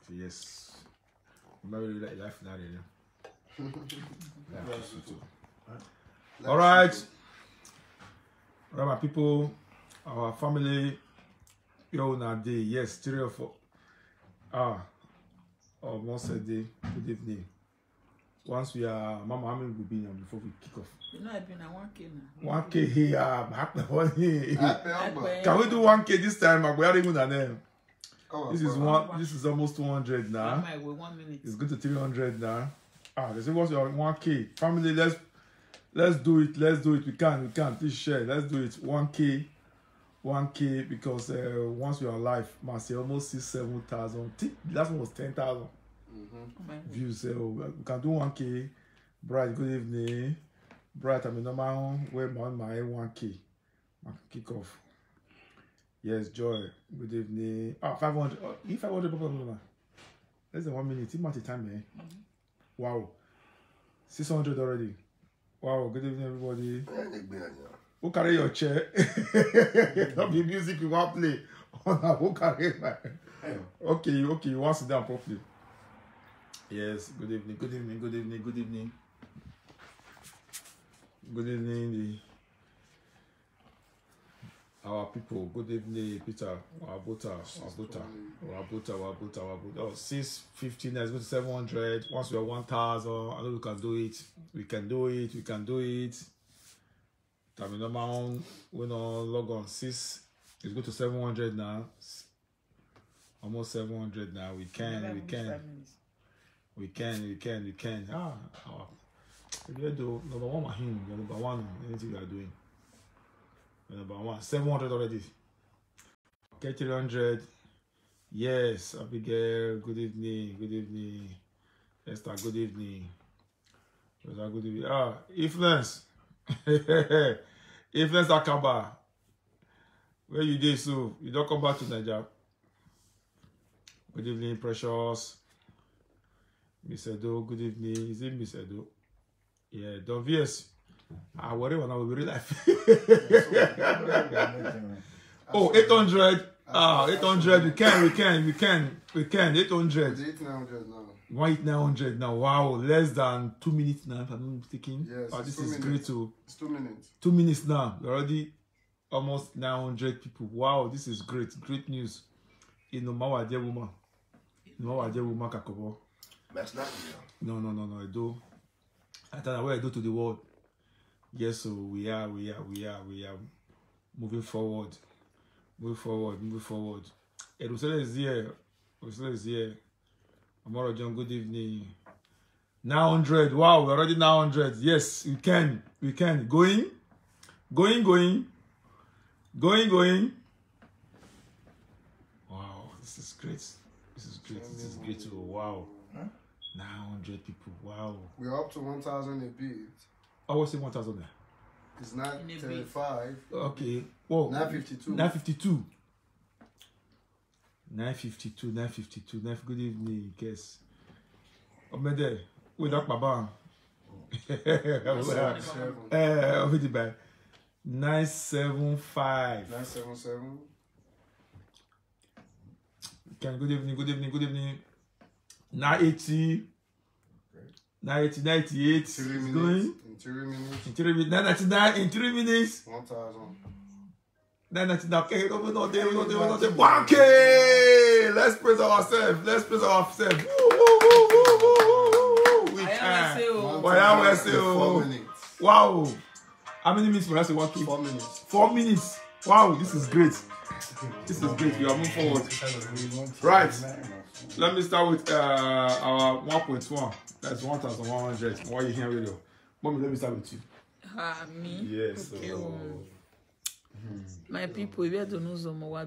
Yes. Maybe like life now, all right. All right, my people, our family, yo, na day, yes, 3 or 4. Almost a day. Good evening. Once we are, Mama, how many will be here before we kick off? You know, I've been at 1K now. 1K here. Can we do 1K this time? We are even at them. This is one. This is almost 200 now. With 1 minute. It's good to 300 now. They say what's your 1K? Family, let's do it. Let's do it. We can. Please share. Let's do it. 1K because once we are live, must say almost 6,000-7,000. Last one was 10,000 views. So we can do 1K. Bright, good evening. Bright, I'm a normal where my 1K. I can kick off. Yes, Joy. Good evening. 500. 500 people. Less than 1 minute. It's much time, eh? Wow. 600 already. Wow. Good evening, everybody. Who carry your chair? Not be music you want to play. Who carry my... Okay. You want to sit down properly. Yes. Good evening. Good evening. Our people, good evening, Peter. Wabuta. Oh, 650, let's go to 700. Once we are 1,000, I know we can do it. We can do it. Terminal, we know log on 6. Let's go to 700 now. Almost 700 now. We can. If you do number one, number one, anything you are doing. Number 1, 700 already. Okay, 300. Yes, Abigail, good evening. Esther, good evening. Influence. Influence Akaba. Where you did so? You don't come back to Nigeria. Good evening, Precious. Miss Edo, good evening. Is it Miss Edo? Yeah, Don VS. Whatever now we real life. Oh, 800. 800. We can. 800. 800 now. 900 now. Wow, less than 2 minutes now, if I'm not mistaken. Yes, this is great too. It's 2 minutes. 2 minutes now. We're already almost 900 people. Wow, this is great. Great news. You know, my dear woman. Kakobo. That's not real. No, I do. I tell you what I do to the world. Yes, so we are moving forward. Erusele is here. Amaro John, good evening. 900. Wow, we're already 900. Yes, we can. Going. Wow, this is great. Too. Wow. 900 people. Wow. We're up to 1,000 a bit. I was saying 1,000 there. It's 935. Okay. Whoa. 952. 952. Good evening, guess. Omede, we lock my barn. 975. 977. Good evening. 980. 988. 3 minutes. Going. In 3 minutes. 999 in 3 minutes. 1,000. 999. Okay, we don't do 1K. Let's praise ourselves. We can. 4 minutes. Wow. How many minutes for us to 1K? 4 minutes. 4 minutes. Wow, this is great. We are moving forward. Right. Let me start with our 1.1. That's 1,100. Why are you here, radio? Mommy, let me start with you. Me? Yes. Okay, my people, if you don't know some, wa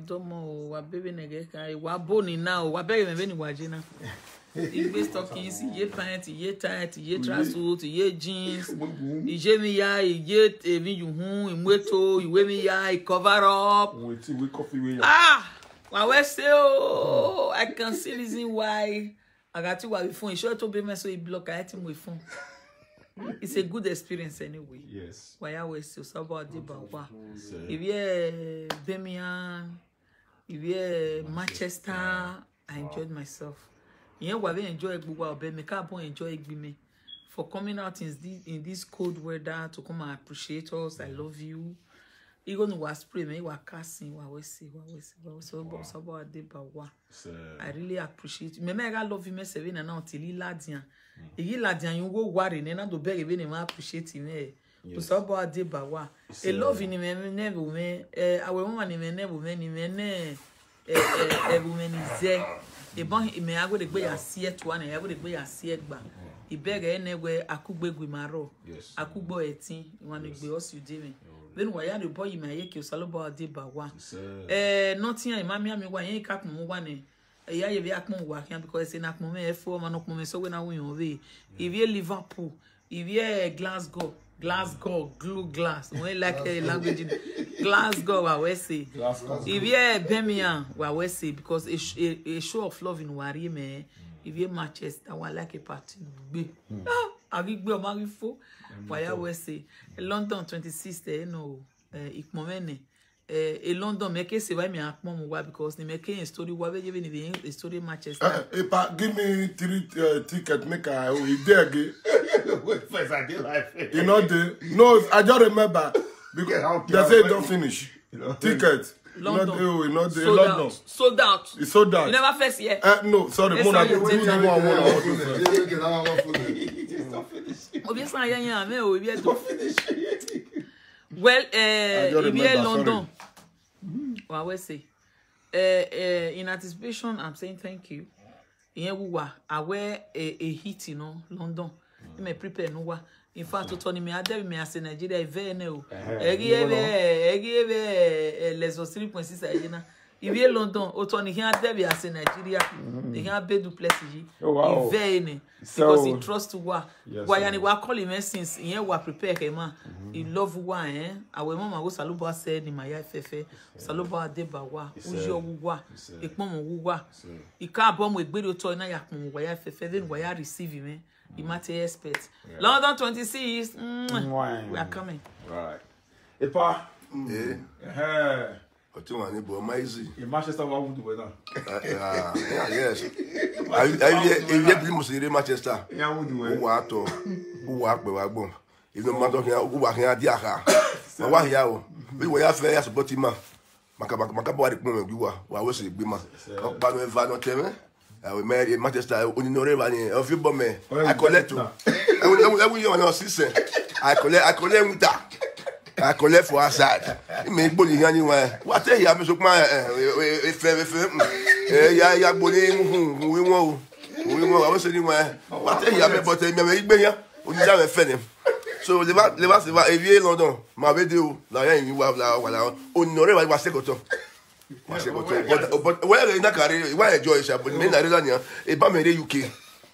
baby negeka, wa boni now, wa baby me wajina. If we talking, ye pant, ye tight, ye tracksuit, ye jeans, ye me ya, ye even you imweto, you me ya, cover up. We coffee. Well, we still, I can see reason why I got to have a phone. Sure to be my so he block I him with phone. It's a good experience anyway. Yes. Why I was still about the Bawa. If you're Birmingham, if you're Manchester, I enjoyed myself. yen wa be enjoy gbogbo obe me ka bon enjoy me for coming out in this cold weather to come and appreciate us. I love you. Even was spray me wa casting wa we see so Adebawa. I really appreciate you. Me I love you me 7 and now till ladian. Igi ladian you go worry na do beg be me appreciate me. So Adebawa. E love ni me never me awe mama ni me never me ni me ne woman is there. E bon me ago de gbe ya sie to na ago de gbe ya sie gba. Ibere enegwe akugbegwe maro. Akugbo etin wan gbe us you dey me. Then why the boy my yeke Salobo Adebawa. Nothing I mammy me wa yen kak mo wa ne. Ya ye be akmo wa kan because say na akmo me e4 man okmo me so we na win we. If you Liverpool, if you Glasgow, glue glass. We like language Glasgow wa we say. If you Birmingham wa we say because a show of love in Wari me. If you Manchester, I like a party. I will go marry for why we say London 26th, no, ikmomene. London make say why me akmom wa because they make a story wa be even the story Manchester. Give me 3 tickets, make I there again. Wait first, I did life. You know the no, I just remember because they say don't finish. Tickets. London. Not sold London. Out. Sold out. It's sold out. You never first year. No, sorry. Mona, well, if you're London, what we say? In anticipation, I'm saying thank you. I wear a hit, you know, London. You may prepare no. In fact, Tony me ade me as Nigeria very no. Egi les 3.6 ayena. If you London, Tony here ade be as Nigeria. They can be duplexi. Very ne because he trust to wa. Why ani wa call him since here wa prepare kema. He love wa Our mama go Salobo said in my FF. Salobo Adebawa. Ujo wa. Ekmomo wa. Ika bom we gbe to na yakmo wa FF then wa ya receive him. You might expect. London 26. We are coming. Right. Epa. In Manchester, what would do now? Yes. I must say Manchester. Yeah, would do Who work with Wagbo. If no matter who work here, Diaka. Why here? We were after us, but him. Macabaric moment, you were. Why was it? Bima. But we have not tell me. I will marry Manchester. Only no revenue of you, bomb. I collect. I will sister. I collect with that. I collect for our side. It may bully anywhere. What a year, Mr. My ya bullying. We won't. I was anywhere. What a year, but I may be here. We have a fan. So the last if you London, my video, you have now. Only was second. But where in that career, why enjoy it? But men are really a Bamere UK.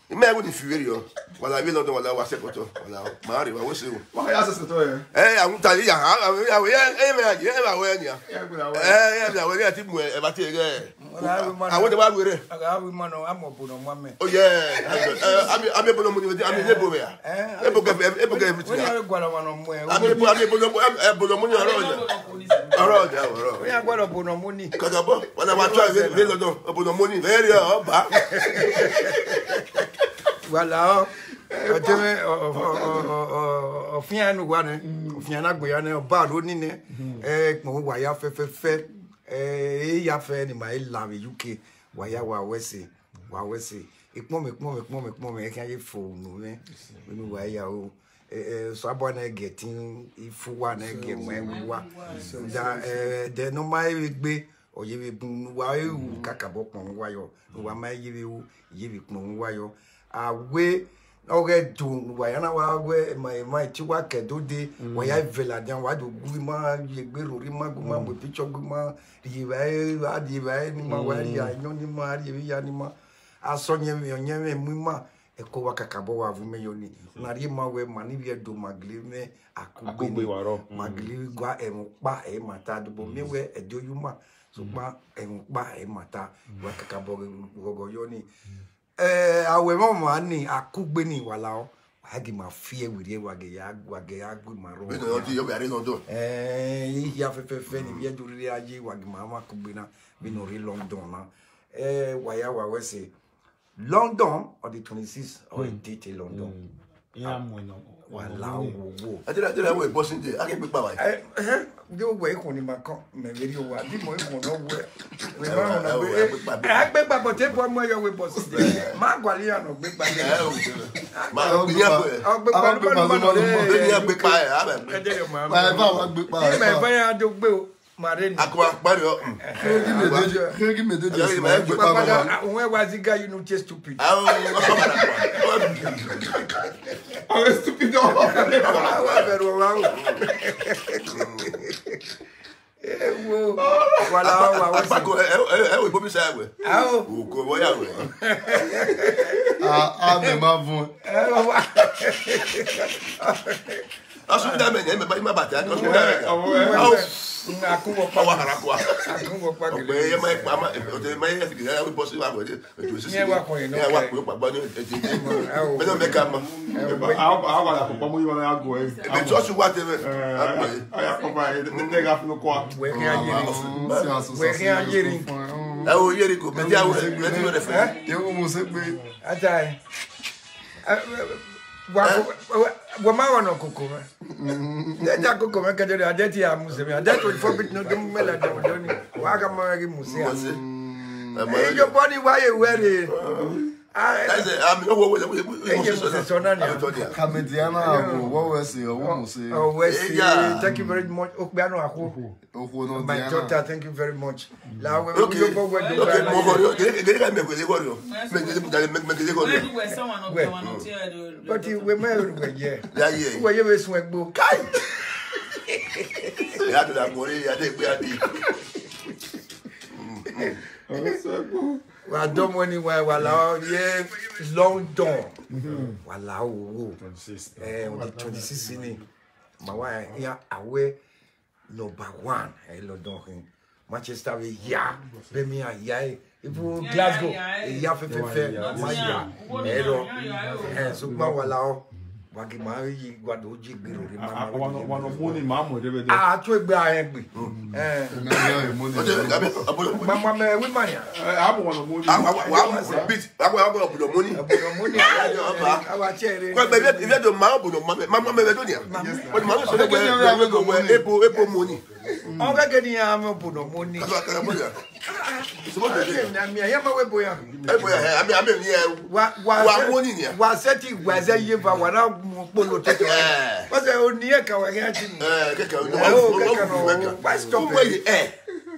It may be inferior. While I will not know what I was second. Mari, I was you. Why ask us to tell you? I won't tell you. I want to work with it. Oh, yeah. I'm able to move with I'm able to ya fe ni ma la we UK wa ya wa wese ikmo me kan ye phone me we wa ya o so abo na getting ifu wa na get wa da de no mai gbe oye we bun wa ewu kakabo pon wa yo wa mai ye we pon wa yo awe oge do wa ya na wa we my ti wa kedo de wa ya vela dan wa do gu ma ye gbe rori ma gu ma mo picture gu ma di ba ni ma wa ya nyo ni ma ri ya ni ma aso nye mu ma e ko wa kakabo wa vu me yo ni na ri ma we ma ni bi do magli me akugbe waro magli gwa e mo pa e mata do bo me we e do yu ma so pa e mo pa e mata wa kakabo gogo yo ni awe mama ni akugbe ni wala o agi ma fie wiri wage ya gu maro we no do we are no do ya fe ni bi duri aji wage mama akugbe na bi no ri London na wa ya wa we say London on the 26th or a date in London. Yeah, I'm Wow. I did that way, bossing day. I can be by. You wait on him, my video. I did more than nowhere. I beg my potato one more your way, boss. Margualiano, big by Marine. Where was the guy you know just stupid? I'm stupid. Voilà, Wamawa no koko. Deta koko makadere adeti ya musemi. Adeti will forbid no dem mela dem doni. Waga magi musia. Your body why you wear it? I'm thank you very much. My daughter, thank you very much. But you were married, yeah. Where you were swag book. I don't want anywhere while yeah, London. While on the 26th, my wife, yeah, away number 1. London, Manchester, yeah, Birmingham, yeah, Glasgow, yeah, my yeah, so while Wagimari, Guadoji, one of money, Mamma, I told Brian. Mamma, with money. I want money. I want money.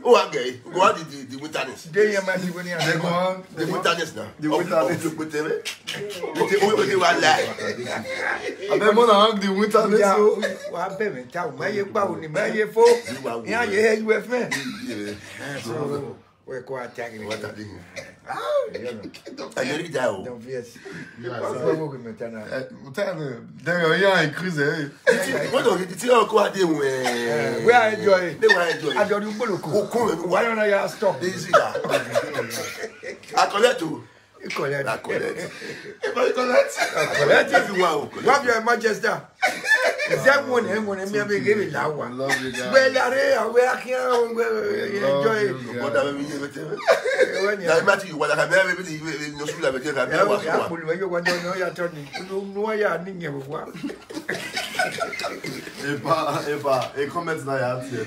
Oh, okay. Go out the wilderness. The wilderness now. The wilderness. We're quite attacking what I did. I nearly died. Don't be as there are young cruiser. What do you quite do? Where I enjoy it. I don't know why don't I stop this? I collect you. You collect. I collect. If I collect everyone. What your Manchester? Is that one him when I'm giving that one? Love you guys. Well, where can enjoy it? Whatever we give it to you. I met you when I have never been in your school. I will get a you want to know your turning. You know, you are near one. A comment that I have here,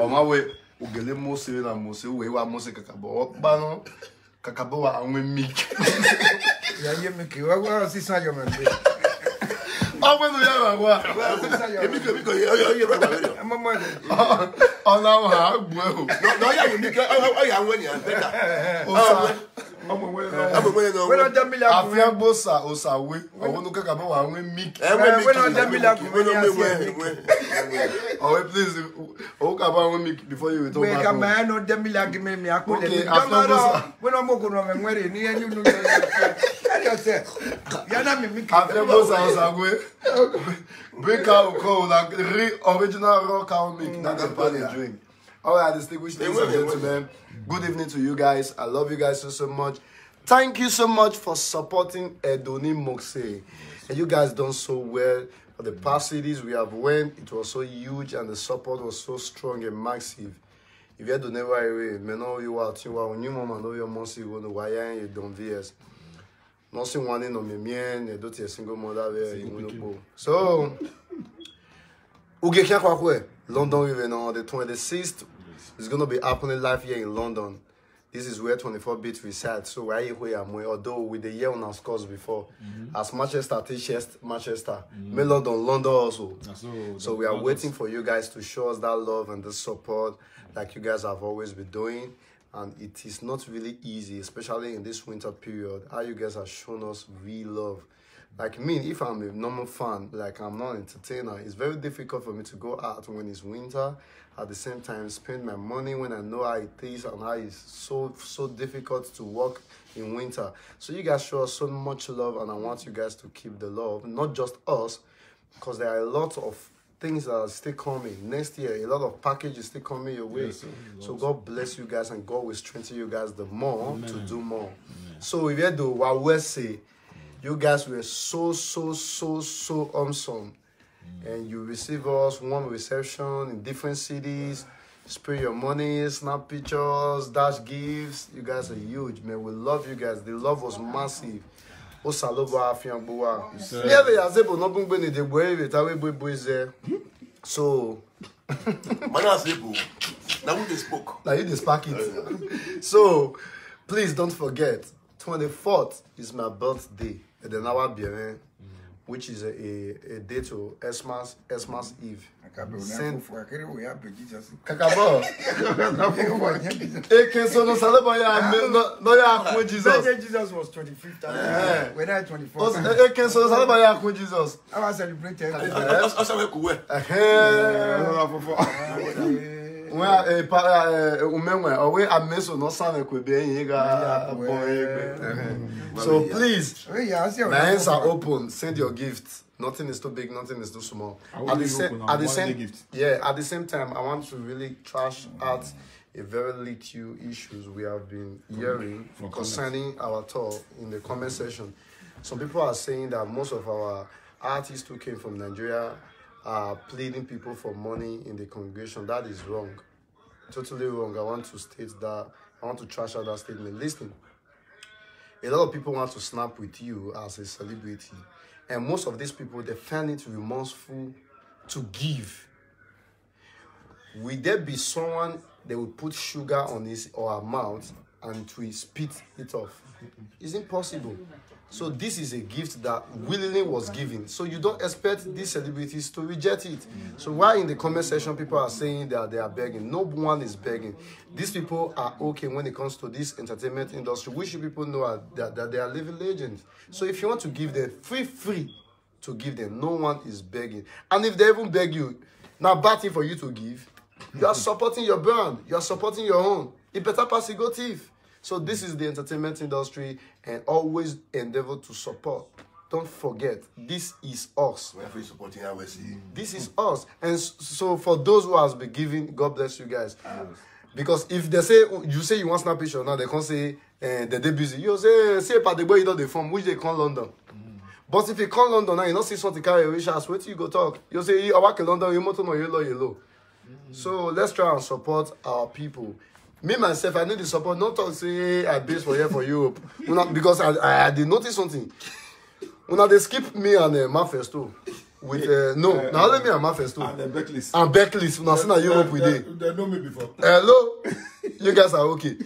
on my way, Ugele Mose and Mose, we were Mose Kakabo, Bano, Kakaboa, and we meet. You make you are sister, your man. Oh, Break out cold like original rock out milk. That's a party drink. All right, distinguished ladies and gentlemen, good evening to you guys. I love you guys so much. Thank you so much for supporting Edoni Moxie. And you guys done so well. For the past cities we have went, it was so huge and the support was so strong and massive. If you do never away, me know you are new mama know your months you know why you don't VS. Nothing one in on me you don't a single mother where you know. So London even on the 26th is gonna be happening live here in London. This is where 24-bit resides. So where although with the year on our scores before, as Manchester, Manchester, London also. So we are waiting for you guys to show us that love and the support like you guys have always been doing. And it is not really easy, especially in this winter period, how you guys have shown us real love. Like me, if I'm a normal fan, like I'm not an entertainer, it's very difficult for me to go out when it's winter. At the same time, spend my money when I know how it is and how it's so difficult to work in winter. So you guys show us so much love, and I want you guys to keep the love. Not just us, because there are a lot of things that are still coming. Next year, a lot of packages still coming your way. So God bless you guys, and God will strengthen you guys the more to do more. So if you do what we say, you guys were so awesome. And you receive us one reception in different cities, spray your money, snap pictures, dash gifts. You guys are huge, man. We love you guys. The love was massive. So now you spark it. So please don't forget, 24th is my birthday at the Nawa Biere, which is a day to Xmas Eve. Kakabo. Jesus was 25th. When I 24th. Jesus. I was celebrating. So please, my hands are open. Send your gifts. Nothing is too big, nothing is too small. At the same time, I want to really trash out a very little issues we have been hearing concerning our tour in the comment section. Some people are saying that most of our artists who came from Nigeria are pleading people for money in the congregation. That is wrong. Totally wrong. I want to state that. I want to trash out that statement. Listen, a lot of people want to snap with you as a celebrity. And most of these people, they find it remorseful to give. Will there be someone that will put sugar on his or her mouth and to spit it off? It's impossible. So this is a gift that willingly was given. So you don't expect these celebrities to reject it. So while in the comment section people are saying that they are begging, no one is begging. These people are okay when it comes to this entertainment industry, which people know that they are living legends. So if you want to give them free to give them, no one is begging. And if they even beg you, now bad thing for you to give, you are supporting your brand, you are supporting your own. It better pass it go thief. So this is the entertainment industry, and always endeavor to support. Don't forget, this is us. This is us. And so for those who has been giving, God bless you guys. Because if they say, you say you want snap picture now, they can't say they're busy. You say by the way you know the form, which they call London. But if you come London now, you not see something carry wish us, wait till you go talk. You say I work in London, you motor no yellow. So let's try and support our people. Me myself, I need the support. Not to say I base for here for Europe, because I did notice something. When they skip me and Manifesto with no, now let me and Manifesto And Becklist. and Becklist. When I see Europe with it. They know me before. Hello, you guys are okay.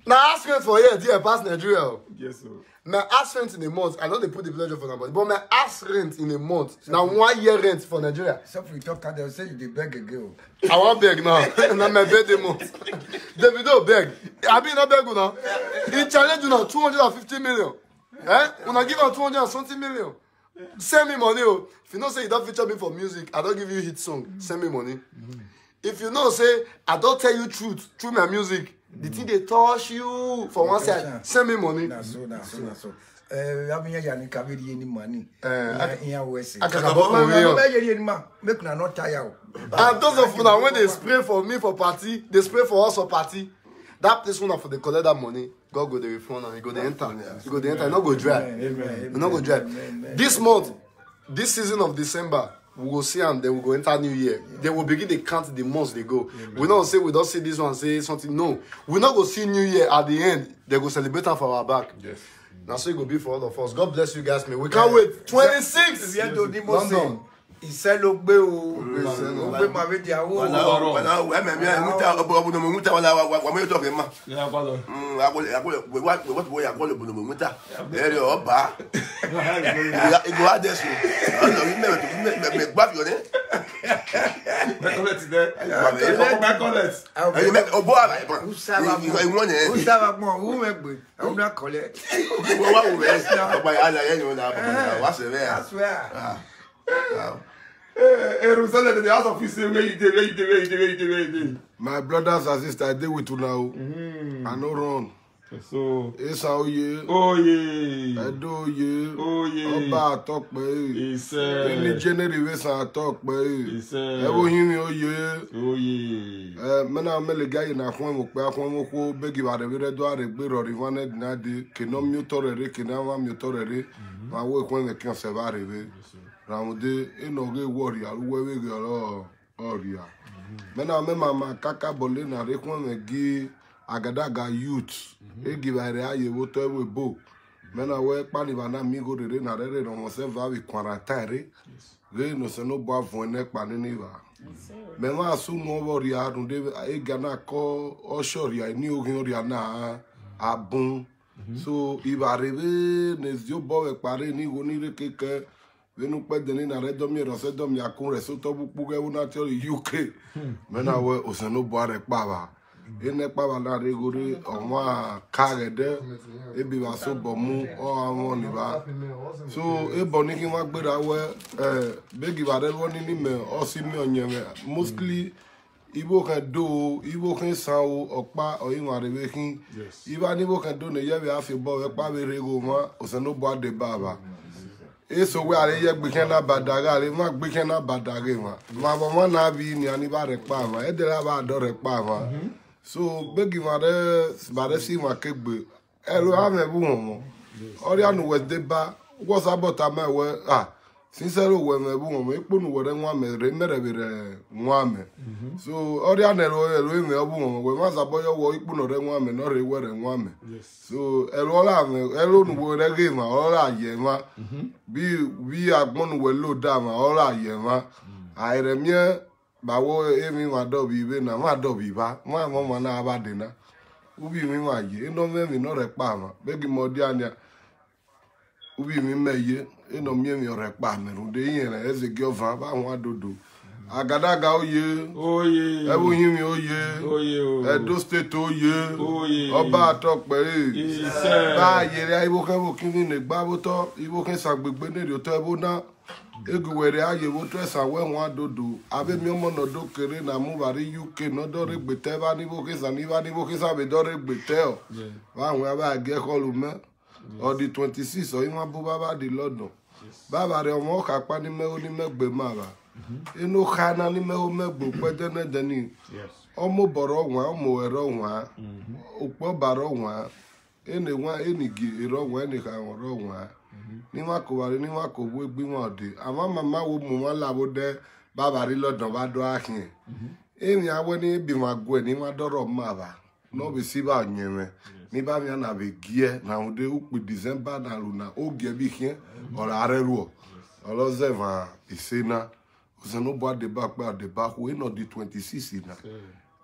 Now ask rent for here, dear past Nigeria. Yes, sir. My ask rent in a month. I know they put the pleasure for nobody, but my ask rent in a month. Now 1 year rent for Nigeria. So if we talk, they'll say you beg a girl. I want beg now. Now my birthday month. Davido beg. I mean not beg now. He challenge you now 250 million. When I give out 220 million, send me money. Oh. If you know say you don't feature me for music, I don't give you hit song. Send me money. If you know say I don't tell you truth through my music, the thing they touch you for one side, send me money. That's so. I mean, you can't get any money. I can Make not tire. And those of you when they spray for me for party, they spray for us for party. That place one for the collect that money. God go the refund and you go the enter. You go the enter. You not go dry. You not go dry. This month, this season of December, we will see and then we go enter New Year. They will begin to count the months they go. We don't say we don't see this one say something. No, we not go see New Year at the end. They go celebrate them for our back. Yes. Now so it will be for all of us. God bless you guys, man. We can't wait. 26. London. Iṣẹ́ ló gbé o. Ó gbé ma fi di àwọ̀. My brothers and sisters, I deal with you now. I no run. So it's how you. Oh yeah. I do you. Oh yeah. Oba talk me. He said. Any generation I talk me. He said. Ever hear me? Oh yeah. Oh yeah. Mena mele guy na kwan mo pe akwan mo ko begi ba de re do are gbe rori wan na de ke no mi torere ke na wa mi torere. Ma wo kwan me kan se ba re be. Ramude enoge warrior uwewe ge ro oria. Mena me mama kaka bole na re kwan me gi agadaga youth. E gi ba re aye wo to we bo. Mena we pa ni ba na mi go re na re no mo se va wi quarantine. Re no se no bo avon ne pa ni va. Me ma su no warrior no de e ga na ko o shoria ni ogin oria na abun. So iba rebe ne zio bo we pare ni go ni re keke. Venu pe deni na redo mi ro se do mi akun re so to bu ge una ti UK. Me na we o se no bo are pa ba. E ne pa ba na re go re o wa ka re de e bi wa so bo mu o awon ni ba. So e bo ni ki wa gbera we be gi ba re won ni me o si mi onye me mostly Ibo kan do, Ibo kan san o opa o yin are be kin. Iba ni bo kan do ne ye be afi bo we pa be re go ma o se no bo ade baba. Eso we are ye gbe na badaga le ma gbe na badage ma bo na bi ni ani ba re pa ma e de la ba do re pa ma so begi ma re si ma kegbe e lo ha me bu mo ori anu we de ba wo sa bota ma we sincero we me bu mo ipo nu we re nwa me re mere be re nwa me so ori anu lo me bu mo we ma sa boyo wo ipo no re nwa me no re we re nwa me so e lo la me e lo nu we re ge ma o la ye ma bi agbonu we lo da ma o la ye ma aire mie ba wo emi ma do bi be na ma do bi ba ma mo na ba de na ubi mi ma ye no me mi no re pa ma be gi mo di ania ubi mi me ye eno mi mi re pa me ru de yin re eze gi ova ba won adodo agadaga oye ebu yin mi oye Edo State oye ọba atọpẹ ba yere ibo kan bo kini ne gba bo to ibo kan sagbegbe ne ri to ebo na eguwere aye wo to esa we won adodo abe mi omo no do kere na mu bari UK no do re gbete ba ni bo ke sa ni ba ni bo ke sa be do re gbete o ba won aba ge kolu me on the 26 o yin wa bo baba di London baba re omo ka pa ni me oni megbe ma ba inu khana ni me o megbo pede na dani omo boro nwa omo ero nwa opo baro nwa ene nwa enigi ero nwa ene ka ro nwa ni wa ko ware ni wa ko bo egbi won de ama mama wo mu wa labo de baba ri London ba do akin emi awo ni bi ma go ni wa doro ma ba no be si ba nyeme ni ba mi na be gie na o de upi December na luna o gie bi kien ora areru olo zeva isena o no bo de ba pa de ba we no di 26 na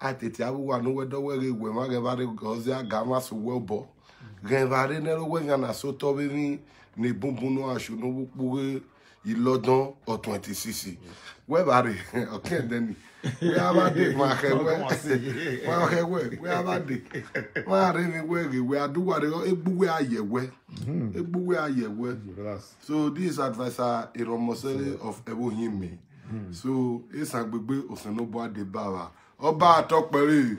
atete awu wa no we do we ma ge ba re gozi aga ma so we bo ge ba re ne lo we na so to be ni bumbun no asu no bupu Ìlọdàn o 26 we ba re okay then we aba de ma ke we aba de ma re mi we aduwa re egbuwe ayewe so this advisor Iromosele of Ebohimi so it's agbegbe Osenobo Adebawa ọba atọpẹrẹ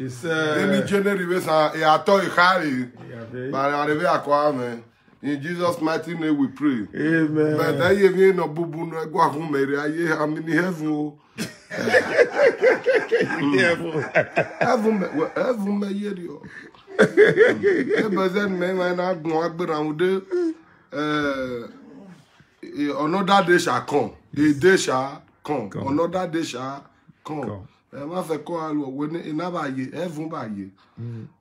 any generation e ato ikari ba arebe akwa me in Jesus mighty name we pray amen but aye mi no bubu no egwa hun mere aye am in heaven o heaven me yeri o e bezen me na gun agbera unde another day shall come a day shall come. Another day shall come. Ma fe ko alu we ni na ba ye heaven ba ye.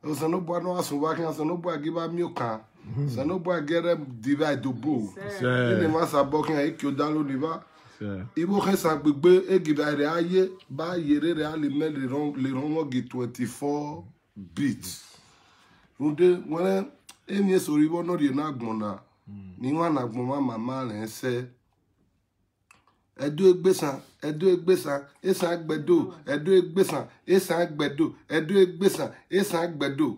O se no boy no aso wa kan se no boy give me kan. Se no boy get them divide to bo. Ni ma sa bo kan e ki o download ni ba. Ibo kan sa gbegbe e gida re aye ba yere re ali me le ron 24 bits. Runde wona emi sori bo no ri na gbon na. Ni wa na gbon ma mama le se Edo egbesan, esan agbedo, edo egbesan, esan agbedo, edo egbesan, esan agbedo.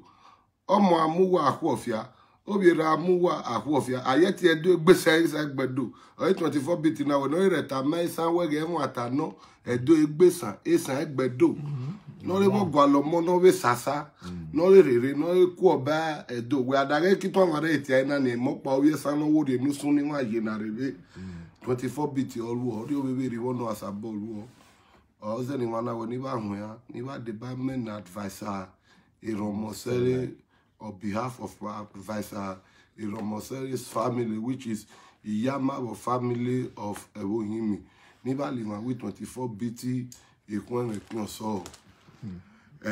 Omo amuwa akwofia, obira amuwa akwofia. Ayeti edo egbesan, esan agbedo. Oye 24 bit na we no ireta ma esan wege emu atano, edo egbesan, esan agbedo. No le mo gwalo mo no we sasa, no le rere, no le ku oba edo. We adage kipa mare eti na ni mo pa oye san no wo de nu sun ni wa ye na rebe. 24 bit olu audio baby riwono asabolu o ze ni wana we ni ba hun ya ni ba department advisor Iromosere on behalf of our advisor Iromosere's family, which is Iyama family of Ewohimi ni ba li with 24 BT ekwen ekwen so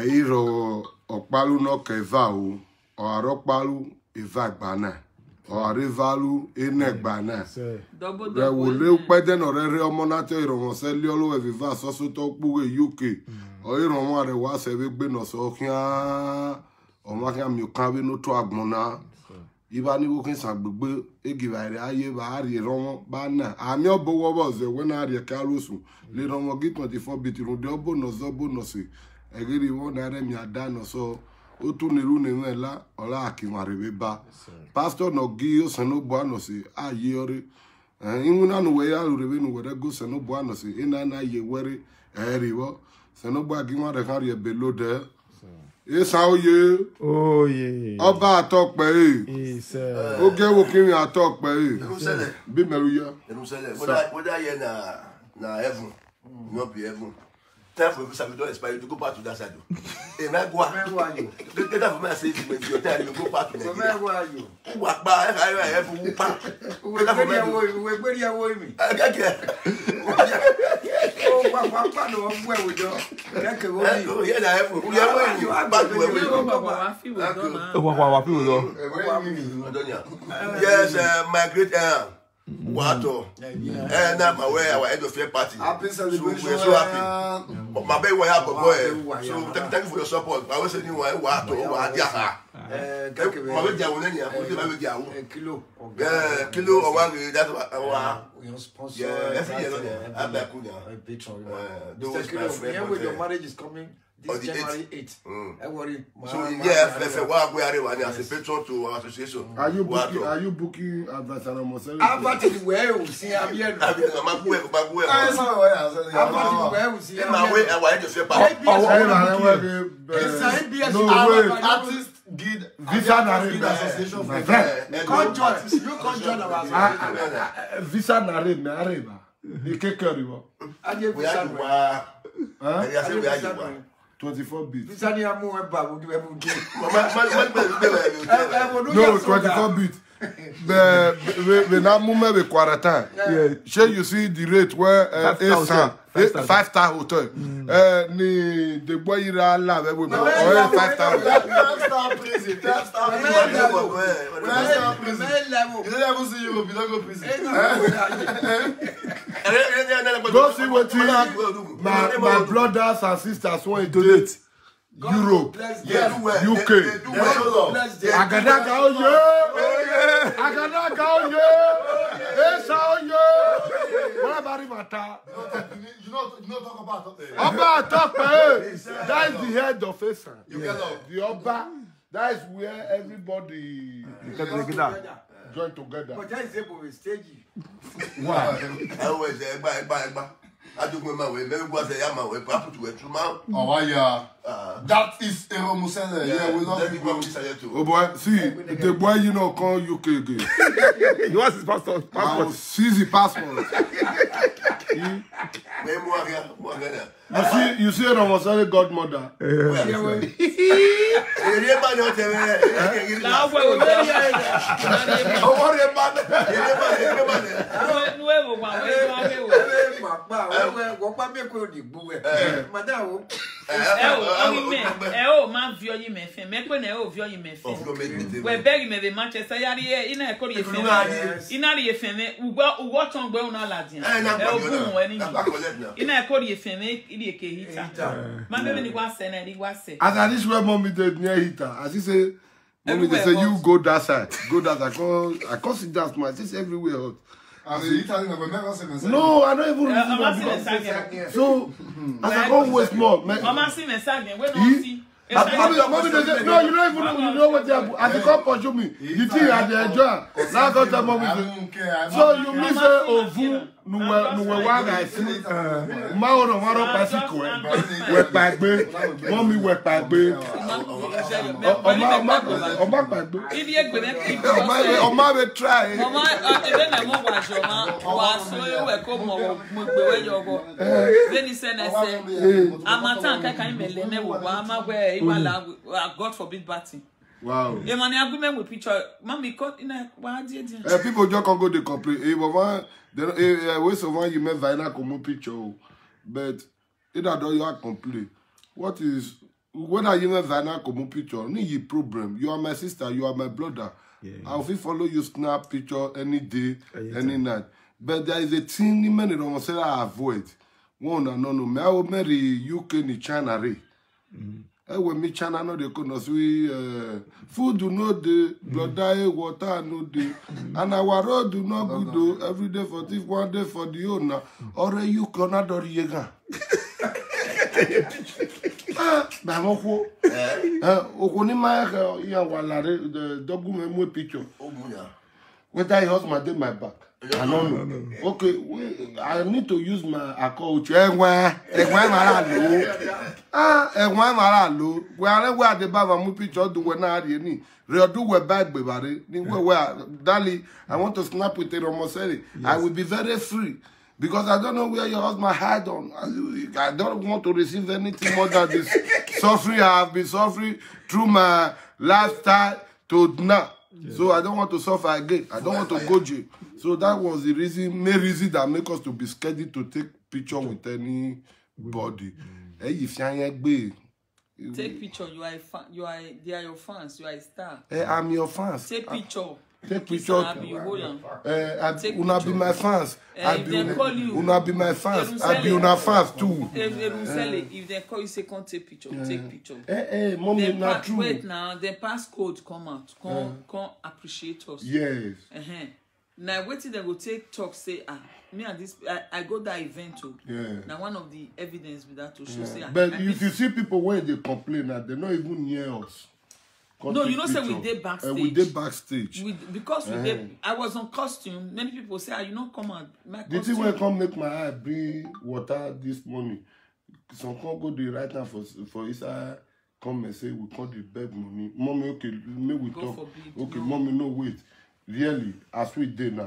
iro opalu no keva o aropalu eva gbana Orivalu enegbana. The will pede no re omonate Iromosele olo eviva so to puwe UK. O Iromo are wa se be no so kia o ma kan mi kan be no to agbona. Iba ni wo kin san gbegbe egiware aye ba ari Iromo ba na. Ami obowo bo ze we na ari kalusu. Le Iromo gi 24 bit ru de obo no zo bo no se. Egiri wo na re mi ada no so otu niru ne la ola akimarebe ba pastor no gi o seno boano se aye ore inuna no we ya rebe no we go seno boano se ina na ye were eriwo seno bo agi ma re kan re belo de esa oye oba atope o ge wo kin atope bi meru ya boda ye na heaven no be heaven. Time for some don't expire to go back to that side. Hey, man, go you. Get that for me, say your time you go back to me. Where are you? What by I have who pack. Where you away me? Oh, papa, no, where we go. Oh, yeah, I have we are you are back to where we go. Yes, my great Wato. And now my way our head of fair party. Happy celebration. We're so happy. My baby will have a boy. So thank you for your support. I was saying you are Wato or Adiaha. Kilo or one that's what sponsor. I'm back with your marriage is coming. This January 8th. So yeah, let's say what we are as a patron to our association. Are you booking Advisor Iromosere? Advisor where we see I'm here. I'm artist guide Visa Narib Association. You can't join our Visa Narib Nareba. The Kekeribo. We are 24 bits. No, 24 bits. The now movement with quarantine. Shall you see the rate where 5-star hotel? Ni the boy ira la we go 5-star. 5-star prison. 5-star prison. You never see you be go prison. Go see what my brothers and sisters want to donate. Europe, UK, Agadaga what about Mata? You know talk about that is the head of Esa. The Oba, that is where everybody join together. But that is able to stage. Why? Always I don't remember when maybe was a yama way put to a true man. Oh yeah. That is Iromosere. Yeah, we love you. Oh boy, see the boy you know call UK again. He wants his passport. Seize the passport. You see Iromosere godmother. As I this where mommy did near heater, as he say, mommy they say you go that side, go that side. I can't see that much. It's everywhere hot. No, I don't even receive. So as I go waste more. Mommy, they say, no, you don't even know what they are. As they come pursue me, the thing at the edge. Now go tell mommy. So you miss a ovu. Nous voir ici Mauro Pasiko we pagbe mommy we pagbe on ma be try mama even na mo wa joma wa so we ko mo gbe we yogo veni se na se amatan kan mele ne wo ama we iwala God forbid batting. Wow. Yeah, man, agreement with picture. Mommy, cut in a people just can't go to complain. We souvent you make Vaina comme picture, but it don't you complain. What is whether you make Vaina comme picture? Ni problem. You are my sister. You are my brother. Yeah. I'll follow you snap picture any day, any night. But there is a thing you many don't say I avoid. One no. Me I will marry UK ni China re. When me China no they could not see food do not the blood die water no the and our road do not good do every day for this one day for the owner or you cannot do yega. Bamoko okoni ma ya wala the double memo picture. Whether your husband did my back. I don't know. Okay, I need to use my account. Where the baba mu picture do when I any. Redo we bag bebare. Ni where Dali, I want to snap with it almost. I will be very free. Because I don't know where your husband had on. I don't want to receive anything more than this suffering I have been suffering through my lifestyle to now. Yeah. So I don't want to suffer again. I don't want to go jail. So that was the main reason that make us to be scared to take picture with anybody. Hey, if you take picture, you are a fan. They are your fans. You are a star. Hey, I'm your fans. Take picture. Take picture. Una be my fans. If they call you, una be my fans. I be una fans too. If they call you, say can't take picture. Take picture. Hey, mommy, not true. Wait now, the passcode come out. Come appreciate us. Yes. Now wait till they go take talk. Say me and this. I go that event too. Yeah. Now one of the evidence with that to show. Say, but if you see people when they complain that they're not even near us. No, you know, say we did backstage. We did backstage. Because we did. I was on costume. Many people say, you not come out. Did you want to come make my eye bring water this morning? Some can't go the right now for Isa come and say we can't the beg money. Mommy, okay, maybe we talk. Okay, no. Mommy, no wait. Really, as we did now.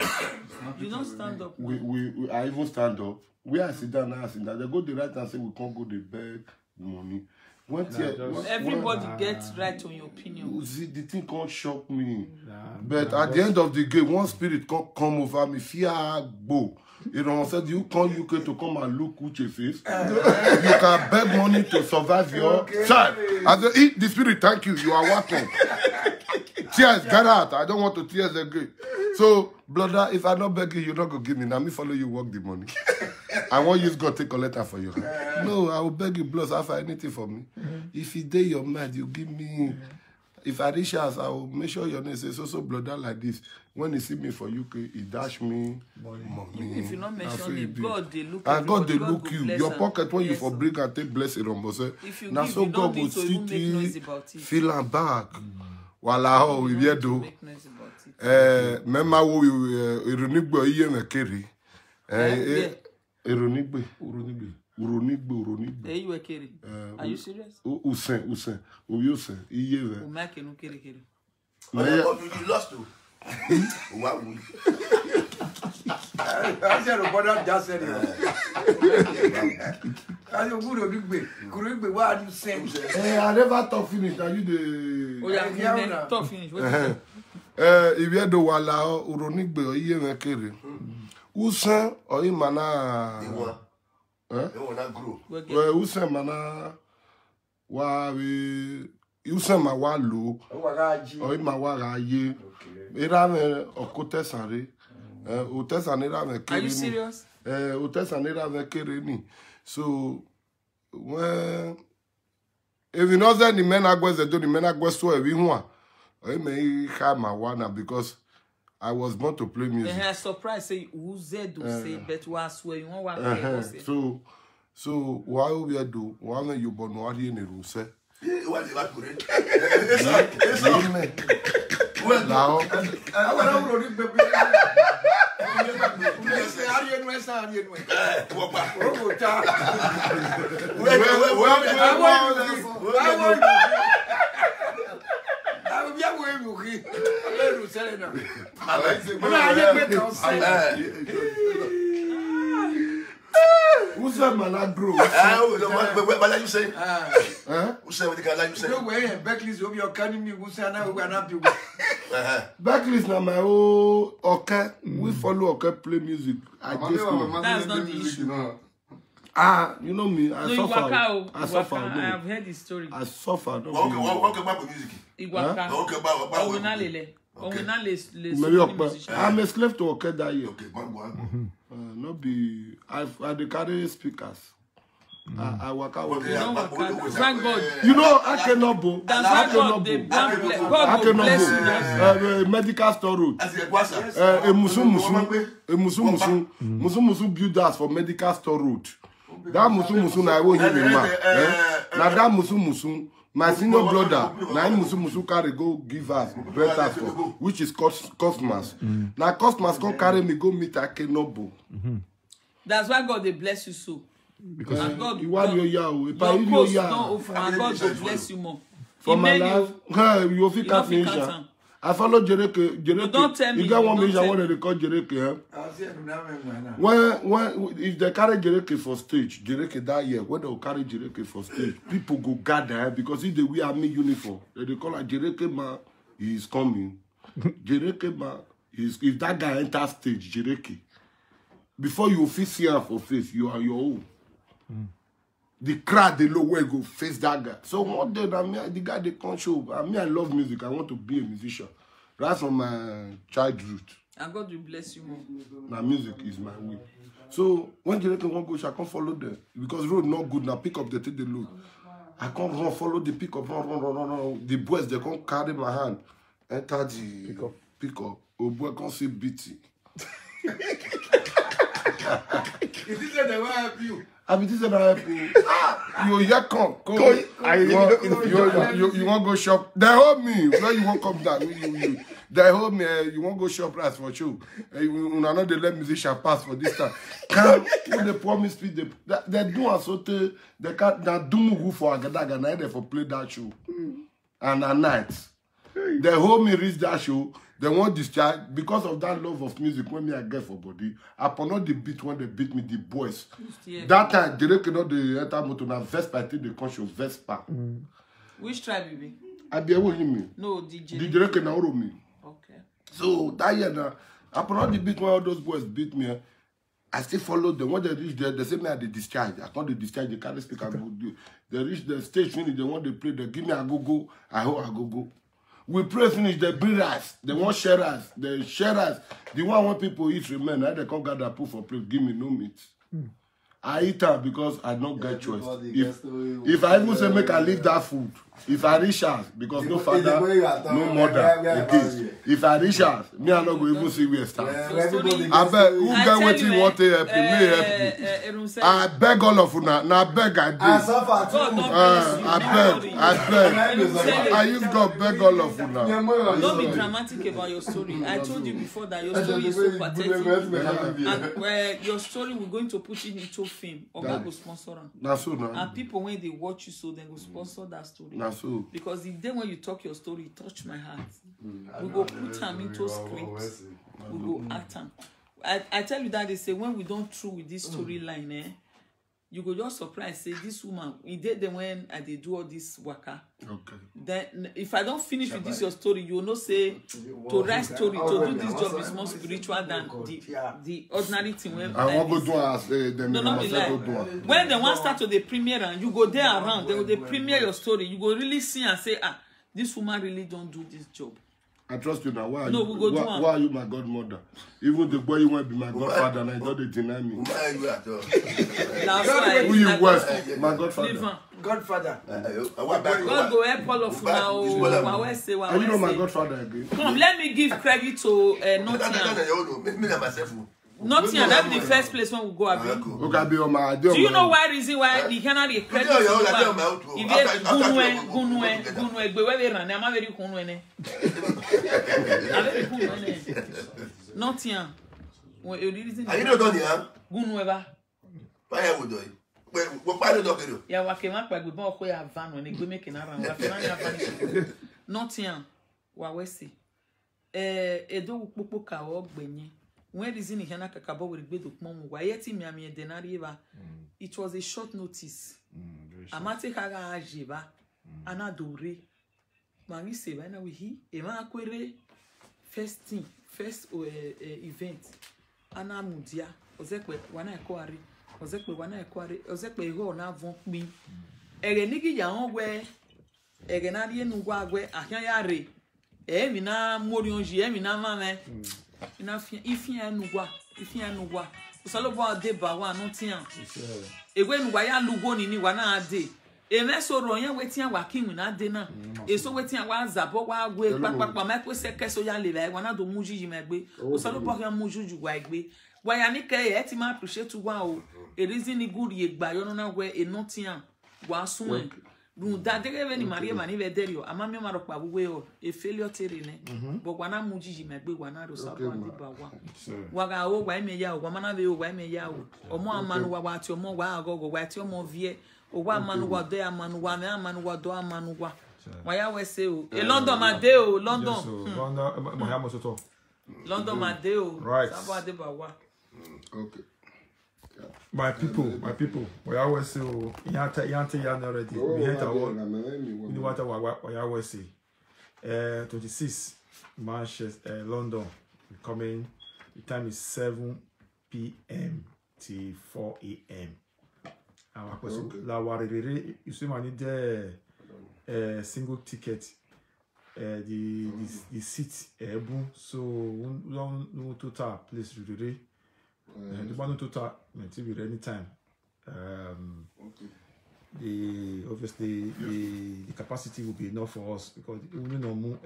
You don't stand up. I even stand up. We are sit down now, sit down. They go the right and say we can't go the beg money. Everybody gets right on your opinion. See, the thing can't shock me. But at the end of the game, one spirit can't come over me. Fear go. You know, said you come UK to come and look with your face. You can beg money to survive your child. I said, the spirit, thank you. You are welcome. Tears, get out. I don't want to tears again. So, brother, if I not beg you, you're not going to give me. Now, me follow you, work the money. I want you to go take a letter for you. No, I will beg you, blood, offer anything for me. If you day your mind, you give me. If I reach house, I will make sure your name says so brother like this. When he see me for UK, he dash me money. If you not mention it, God, they look and God, they look you. Your pocket when you for bring and take blessing on both. Now so God will see feel and back. Voilà, oh, we bien do. Même ma wo ironigbe iye me kere. Ironigbe. Hey, you were kidding. Are you serious? Usen. Iye. O make no kere. You lost to. I said, "What I just said." I said, "Good or big? Could be what you saying?" Hey, I never talk finish. Are you the? Oh yeah, talk finish. What is it? If you do wala uronik be oye mekere. Usan oyi mana. Usan mana wa we usan ma wa lo. Oyi ma wa ga ye. Era me okote sanre. Ote sanera me kere. Are you serious? Ote sanera me kere ni. So when if you know that the men agwes do the men agwes so every one. I may have my one because I was born to play music. And I surprised say who said do say but was where you want to so why we do one you born what in the room say What is that? now who's that man that grow? What are you saying? Who's saying what you say? Beckley's over your canning me, who's not you. Backlist na my own okay. We follow okay play music. I just know. That's not the issue. You know me. I suffer. I suffer. I have heard the story. I suffer. Okay, about music. Igwaka. Okay, about I'm a slave to okay that year. Okay, Not be. I dey carry speakers. I work out. Thank God. You know, I cannot go. That's why God will bless you now. Medical store road. A Musu build us for medical store road. That Musu na I won't hear man. Now that Musu, my senior brother, now Musu carry go give us bread for, which is customers. Now customers come carry me go meet Akenobo. That's why God will bless you so. Because God, you want your post don't open and God will bless you more. For my life, you feel can't. I follow Jereke. Don't tell me. You got one mission what they call Jereke. When if they carry Jereke for stage, Jereke that year, when they carry Jereke for stage, people go gather because if they wear army uniform, they call a Jereke man, he is coming. Jereke man, if that guy enters stage, Jereke, before you see him for face, you are your own. The crowd, they know where go face that guy. So one day, the guy they can't show. I love music. I want to be a musician. That's from my childhood. And God will bless you more. Now music is my way. So when Jereke won't go, I can't follow them because road not good. Now pick up the take the load. I can't run, follow the pick up, run. The boys they can't carry my hand. Enter the pick up. Oh boy can't see beating. Is this the way I help you? I mean, this is not help you. You come. You want go shop? They hold me. When you won't come down, they hold me. You won't go shop price for you. You know they let musician pass for this time. Can they promise me they do a sort of they can't do move for Agadaga night they for play that show and at night. They hold me reach that show. They won't discharge because of that love of music when me I get for body. Upon all the beat when they beat me, the boys. That time, they cannot the enter motor na Vespa. I think they call you Vespa. Which tribe you be? I be able me. No, DJ. DJ can know me. Okay. So that year now, upon all the beat when all those boys beat me, I still follow them. When they reach there, they say me I they discharge. I can't discharge. They can't speak. They reach the stage finish. They want to play. They give me a go. I hope I go. We pray finish, they bring us. They want share us. They share us. The one when people eat remain, I they come gather put for plate, give me no meat. I eat her because I don't get choice. If I even say make I leave that food, if I reach us, because no father, no mother again. If I reach us, me I not go even see where stand. I beg, who get what you want to help me, help me. I beg all of you now. Now beg I do. I beg. I use God beg all of you now. Don't be dramatic about your story. I told you before that your story is so pathetic. And where your story we're going to put it into film or God will sponsor them. And people when they watch you so they will sponsor that story. Because the day when you talk your story, it touched my heart. We go put them into scripts. We go act them. I tell you that they say when we don't through with this storyline, you go just surprise say this woman he did them when I did do all this waka. Okay. Then if I don't finish with this your story, you will not say to write story to do this job is more spiritual than the ordinary thing. When I want to do as them. No, not be like when they want start to the premiere and you go there around, they will they premiere your story. You go really see and say, ah, this woman really don't do this job. I trust you now. Why are No, you? we go do Why are you my godmother? Even the boy you want to be my godfather, and I don't deny me. That's why Who you was? My godfather. Godfather. God go help all of now. Are you not my godfather again? Come, let me give credit to Nottingham. Nottingham, that's the first place when we go. Do you know why reason why the Canary credit to Nottingham. Are you not done here? Gunweba. Why would you? Why do you? Yeah, what came up by good boy a van when they go making around. Nottingham, what we see. Edo Pupuka or Benny. When is in Hana Kakabo with Bedo Mom, Wayeti Miami Denariva, it was a short notice. Amate Haga Jiva, Anadore, Mami Savannah, we Emma Quere, first thing, first event, Anna Mudia, Ozekwe, one I quarry, Ozekwe, one I quarry, Ozekwe, go now won't me. Erenigi Yawe, Erenadian Wagwe, Ahayare, Emina Morionji, Emina Mame. If you are solo bo de ba wa no tia ewe nu wa ya lugo ni wa na ade e me so ro yan wetin wa kin na ade na e so wetin wa zabo wa gwe papapa me ko se keso ya le ba wa na do muji yi me gbe o solo bo kan mujuju wa gbe wa ya ni ke e ti ma appreciate wa o e reason ni good ye gba yo no na we e no tia wa sun e lu da de ke ni maria mani ve derio ama mi ma ro pa buwe o e failure tere ne bo wa na muji yi me gbe wa na do sabo andi ba wa wa ga o wa me ya o wa mana ve o wa me ya o omo amanu wa ti omo wa agogo wa ti omo vie o wa amanu wa do amanu wa me amanu wa do amanu wa wa ya we se o e London ma de o London mo ya mo so to London ma de o right sabo ade ba wa Okay. my people we always say yante yan already we hit our you know what we always say 26 Manchester London coming. The time is 7 p.m. till 4 a.m. Our question la warere you see man need single ticket the seat so no total place really the one total until we any time the obviously the capacity will be enough for us because we no more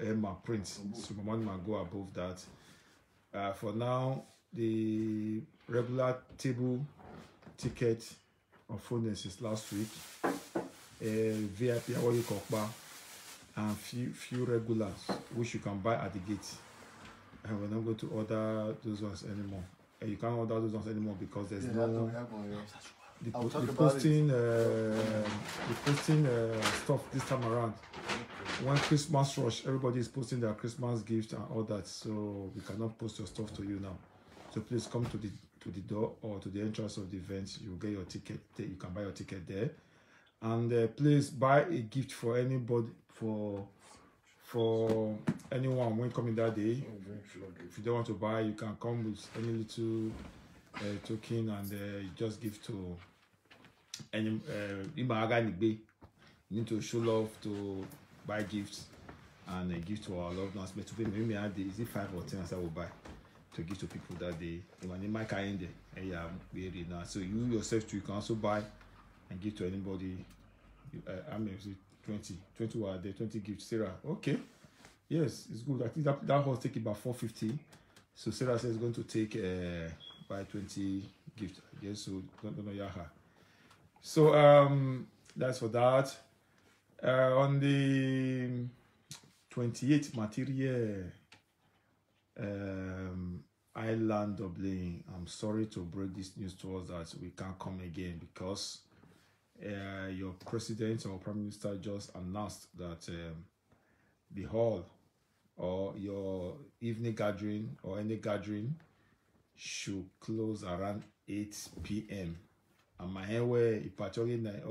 print so one might go above that. For now the regular table ticket of phoness is last week, VIP awali kokba and few regulars which you can buy at the gate, and we're not going to order those ones anymore. You can't order those ones anymore because there's no the posting stuff this time around. When Christmas rush, everybody is posting their Christmas gifts and all that, so we cannot post your stuff to you now. So please come to the door or to the entrance of the event. You get your ticket there. You can buy your ticket there, and please buy a gift for anybody for anyone when coming that day. If you don't want to buy, you can come with any little token and you just give to any you need to show love to buy gifts and give to our loved ones. But to maybe is it 5 or 10 I will buy to give to people that day. So you yourself too, you can also buy and give to anybody. I mean 20 were there, 20 gifts. Sarah, okay, yes, it's good. I think that horse take about 450. So Sarah says it's going to take buy 20 gifts. I guess so. Don't know Yaha. So that's for that. On the 28th material Island Dublin, I'm sorry to break this news to us that we can't come again because your president or prime minister just announced that the hall or your evening gathering or any gathering should close around 8 p.m. And my hair where if I tell you that,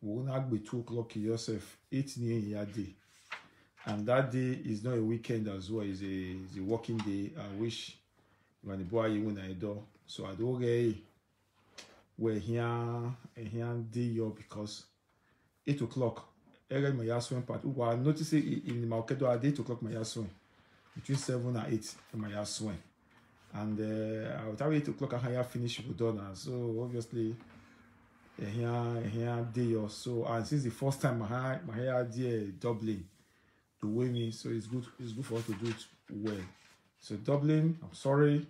we're gonna be 2 o'clock yourself, 8 near day. And that day is not a weekend as well, it's a working day. I wish when the boy you when I do. So I don't get we're here day because 8 o'clock. Every my yard swing part. I notice it in the market at 8 o'clock my yard swing. Between 7 and 8 in my yard swing. And I would have 8 o'clock I finish with Donna. So obviously here day or so. And since the first time my hair did doubling to weigh me, so it's good for us to do it well. So doubling, I'm sorry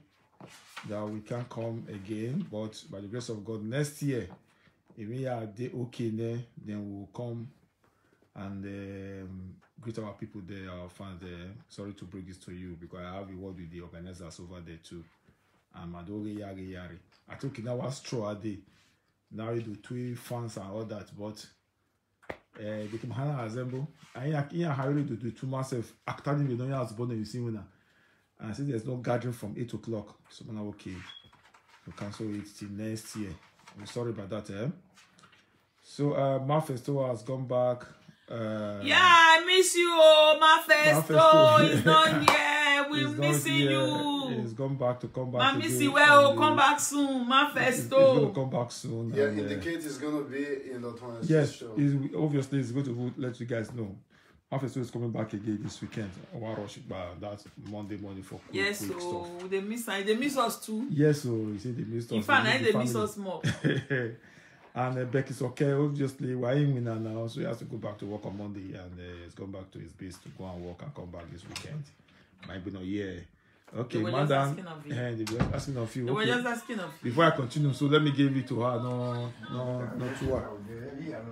that we can't come again, but by the grace of God, next year, if we are okay there, then we'll come and greet our people there, our fans there. Sorry to bring this to you because I have a word with the organizers over there too. And Yari. I took it was straw a day. Now you do 2 fans and all that, but they can assemble. I hurry to do 2 myself. Actually, you don't have to you see when and since there's no gathering from 8 o'clock, so now okay, we cancel it till next year. I'm sorry about that, So my festival has gone back. Yeah, I miss you, Mafesto. He's not here. We're missing you. He's gone back to come back. I miss you. Well, come back soon, Mafesto. He's going to come back soon. Yeah, indicate he's going to be in the 26th yes, show. Obviously, he's going to let you guys know. Mafesto is coming back again this weekend. That's Monday morning for quick, yes, quick so stuff. they miss us too. Yes, so you see they missed us. In fact, they miss us more. And Becky's okay. Obviously, we're in winner now, so he has to go back to work on Monday, and he's gone back to his base to go and work and come back this weekend. Might be no year. Okay, madam. They were asking of you. They were just asking of you. Before I continue, so let me give it to her. No, to her.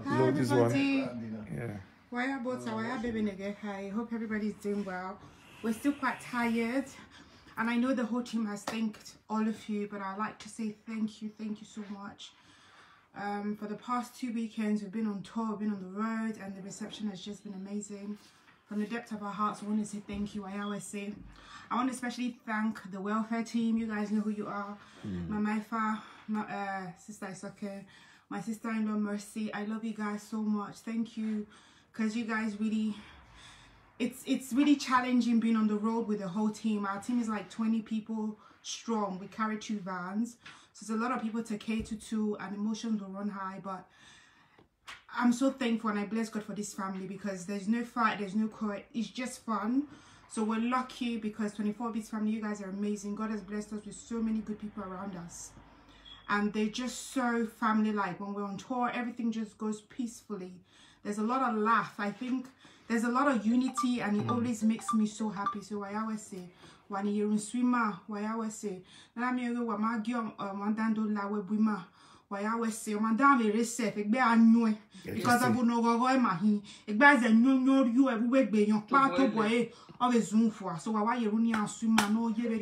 Hi, this everybody. One. Yeah. Why baby nigga? I hope everybody's doing well. We're still quite tired, and I know the whole team has thanked all of you, but I'd like to say thank you so much. For the past 2 weekends, we've been on tour, we've been on the road, and the reception has just been amazing. From the depth of our hearts, I want to say thank you. I always say, I want to especially thank the welfare team. You guys know who you are. My Maifa, my sister Isoke, my sister-in-law Mercy. I love you guys so much. Thank you, because you guys really, it's really challenging being on the road with the whole team. Our team is like 20 people strong. We carry 2 vans. So there's a lot of people to cater to and emotions will run high, but I'm so thankful and I bless God for this family because there's no fight, there's no quarrel, it's just fun. So we're lucky because 24 Beats family, you guys are amazing. God has blessed us with so many good people around us. And they're just so family-like. When we're on tour, everything just goes peacefully. There's a lot of laugh. I think there's a lot of unity and it always makes me so happy. So I always say, when you're in swimmer, I always say, because I would know what my he, it buys a new you everywhere be your part of way of a zoom for. So why you run your swimmer no year.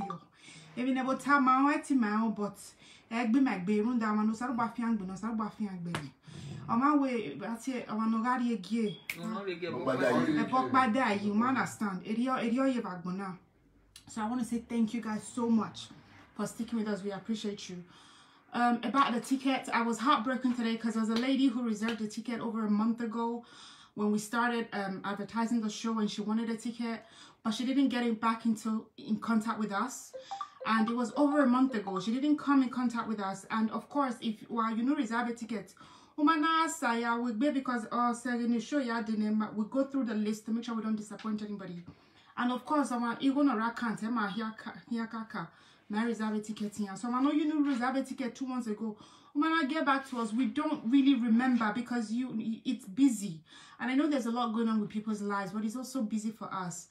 Even about time I went to my own, but egg be my baby run down no saddle bafiang, but no saddle bafiang baby. On my way, that's it. I want no gary gay. A book by day, you understand. Now. So I want to say thank you guys so much for sticking with us. We appreciate you. About the ticket, I was heartbroken today because there was a lady who reserved a ticket over a month ago when we started advertising the show, and she wanted a ticket, but she didn't get it back in contact with us. And it was over a month ago. She didn't come in contact with us. And of course, if you know reserve a ticket, because we go through the list to make sure we don't disappoint anybody. And of course, even a can't my reserve a ticket here. So I know you knew reserve a ticket 2 months ago. When I get back to us, we don't really remember because it's busy. And I know there's a lot going on with people's lives, but it's also busy for us.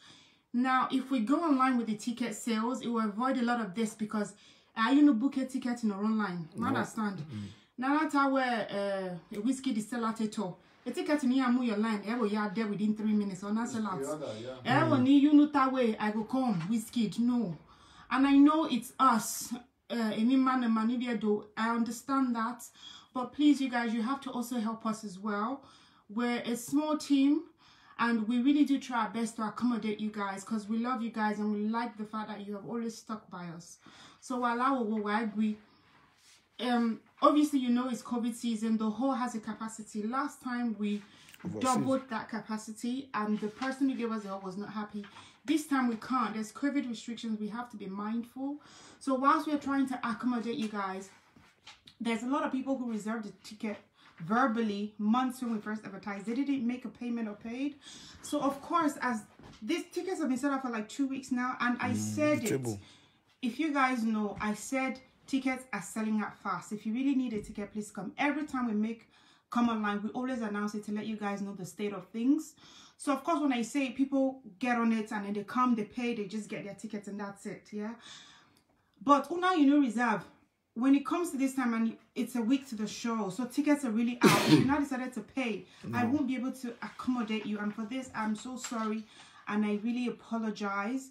Now, if we go online with the ticket sales, it will avoid a lot of this because you know book a ticket in our online. You understand? Now that's how a whiskey distiller to a ticket in your line, you are there within 3 minutes or not sell out. You know that way I go come whiskey. No. And I know it's us, any man and manivia do. I understand that. But please, you guys, you have to also help us as well. We're a small team. And we really do try our best to accommodate you guys because we love you guys and we like the fact that you have always stuck by us. So while I agree, obviously you know it's COVID season. The hall has a capacity. Last time we doubled that capacity and the person who gave us the hall was not happy. This time we can't. There's COVID restrictions. We have to be mindful. So whilst we're trying to accommodate you guys, there's a lot of people who reserved a ticket verbally months when we first advertised. They didn't make a payment or paid. So of course, as these tickets have been set up for like 2 weeks now, and I said it. If you guys know, I said tickets are selling out fast. If you really need a ticket, please come. Every time we come online, we always announce it to let you guys know the state of things. So of course, when I say people get on it and then they come, they pay, they just get their tickets and that's it. Yeah. But now you know reserve. When it comes to this time and it's a week to the show, so tickets are really out. If you now decided to pay, I won't be able to accommodate you. And for this, I'm so sorry. And I really apologize.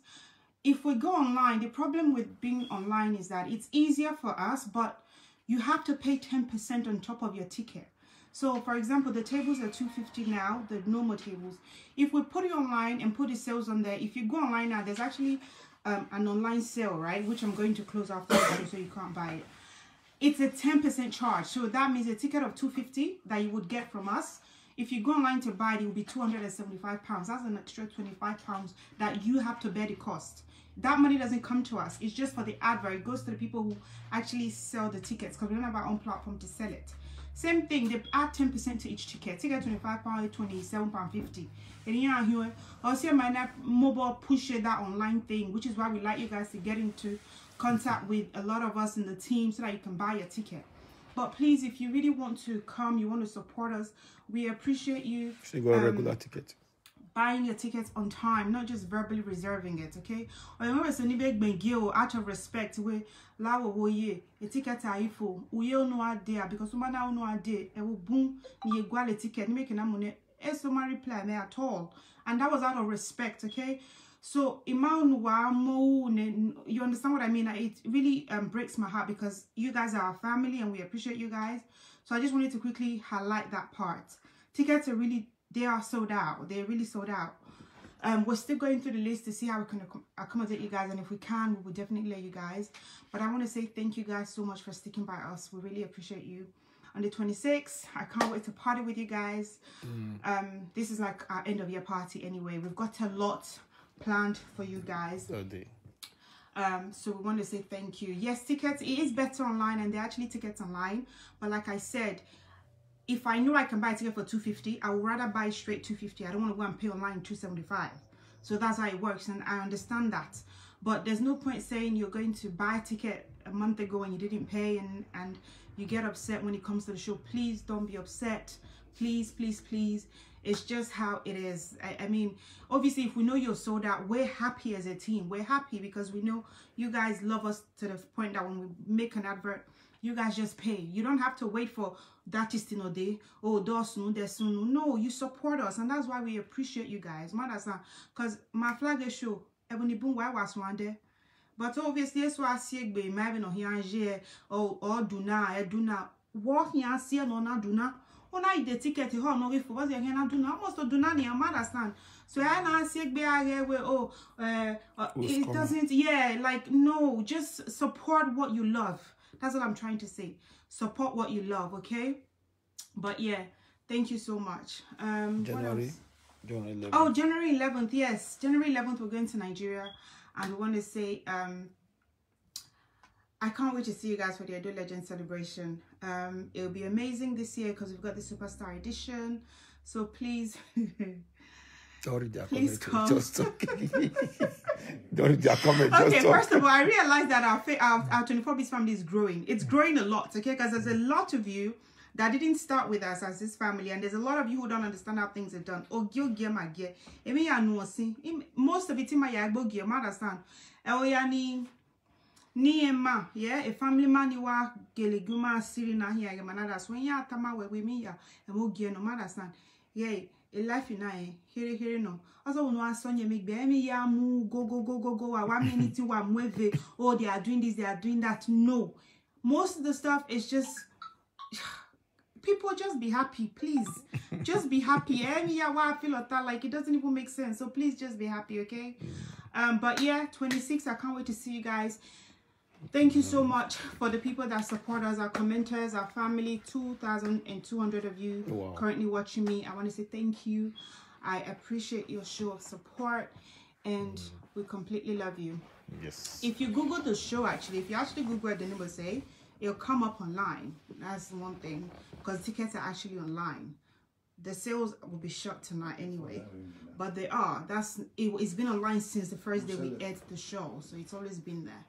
If we go online, the problem with being online is that it's easier for us, but you have to pay 10% on top of your ticket. So for example, the tables are $250 now, the normal tables. If we put it online and put the sales on there, if you go online now, there's actually an online sale, right, which I'm going to close after so you can't buy it. It's a 10% charge, so that means a ticket of $250 that you would get from us. If you go online to buy it, it will be £275. That's an extra £25 that you have to bear the cost. That money doesn't come to us. It's just for the advert. It goes to the people who actually sell the tickets because we don't have our own platform to sell it. Same thing, they add 10% to each ticket. Ticket £25, £27.50. And you know here, also my mobile push that online thing, which is why we like you guys to get into contact with a lot of us in the team so that you can buy a ticket. But please, if you really want to come, you want to support us, we appreciate you. So you got a regular ticket. Buying your tickets on time, not just verbally reserving it, okay? Or remember, it's a big bengio out of respect. We lawo woye a ticket aifo. We all know idea because somebody now know idea. It will boom ni a ticket making a money. It's no reply me at all, and that was out of respect, okay? So you understand what I mean? It really breaks my heart because you guys are our family and we appreciate you guys. So I just wanted to quickly highlight that part. Tickets are really, they are sold out. They're really sold out. We're still going through the list to see how we can accommodate you guys, and if we can, we will definitely let you guys. But I want to say thank you guys so much for sticking by us. We really appreciate you. On the 26th, I can't wait to party with you guys. This is like our end of year party anyway. We've got a lot planned for you guys. So we want to say thank you. Yes, tickets, it is better online and they're actually tickets online, but like I said, if I know I can buy a ticket for $250, I would rather buy straight $250. I don't want to go and pay online $275. So that's how it works, and I understand that. But there's no point saying you're going to buy a ticket a month ago and you didn't pay and you get upset when it comes to the show. Please don't be upset. Please, please, please. It's just how it is. I mean, obviously, if we know you're sold out, we're happy as a team. We're happy because we know you guys love us to the point that when we make an advert, you guys just pay. You don't have to wait for that is no day. Oh, no, you support us, and that's why we appreciate you guys. Because my flag is show. But obviously, that's why I see it. Maybe no here or do not walk here. See no do not. When I the ticket, you no if was here na do not. Most do not. You understand? So I na see it. It doesn't. Yeah, like no. Just support what you love. That's what I'm trying to say. Support what you love, okay? But yeah, thank you so much. January 11th. Oh, January 11th, yes. January 11th, we're going to Nigeria. And we want to say, I can't wait to see you guys for the Edo Legends celebration. It'll be amazing this year because we've got the Superstar Edition. So please... Please come. Just okay. First of all, I realized that our 24Bits family is growing. It's growing a lot, okay? Because there's a lot of you that didn't start with us as this family, and there's a lot of you who don't understand how things are done. Oh, most of it in my understand. Yeah, a family man you are geleguma sirina here, manada when ya tama we me ya, and we'll get no understand. Yeah. A life in I here no. Also no Sonya make me ya mu go 1 minute to 1 move. Oh, they are doing this, they are doing that. No. Most of the stuff is just people just be happy, please. Just be happy. I feel like it doesn't even make sense. So please just be happy, okay? But yeah, 26, I can't wait to see you guys. Thank you so much for the people that support us, our commenters, our family, 2,200 of you currently watching me. I want to say thank you. I appreciate your show of support, and we completely love you. Yes. If you Google the show, actually, if you actually Google it, the name will say, it'll come up online. That's one thing, because tickets are actually online. The sales will be shut tonight anyway, but they are. It's been online since the first day we aired the show, so it's always been there.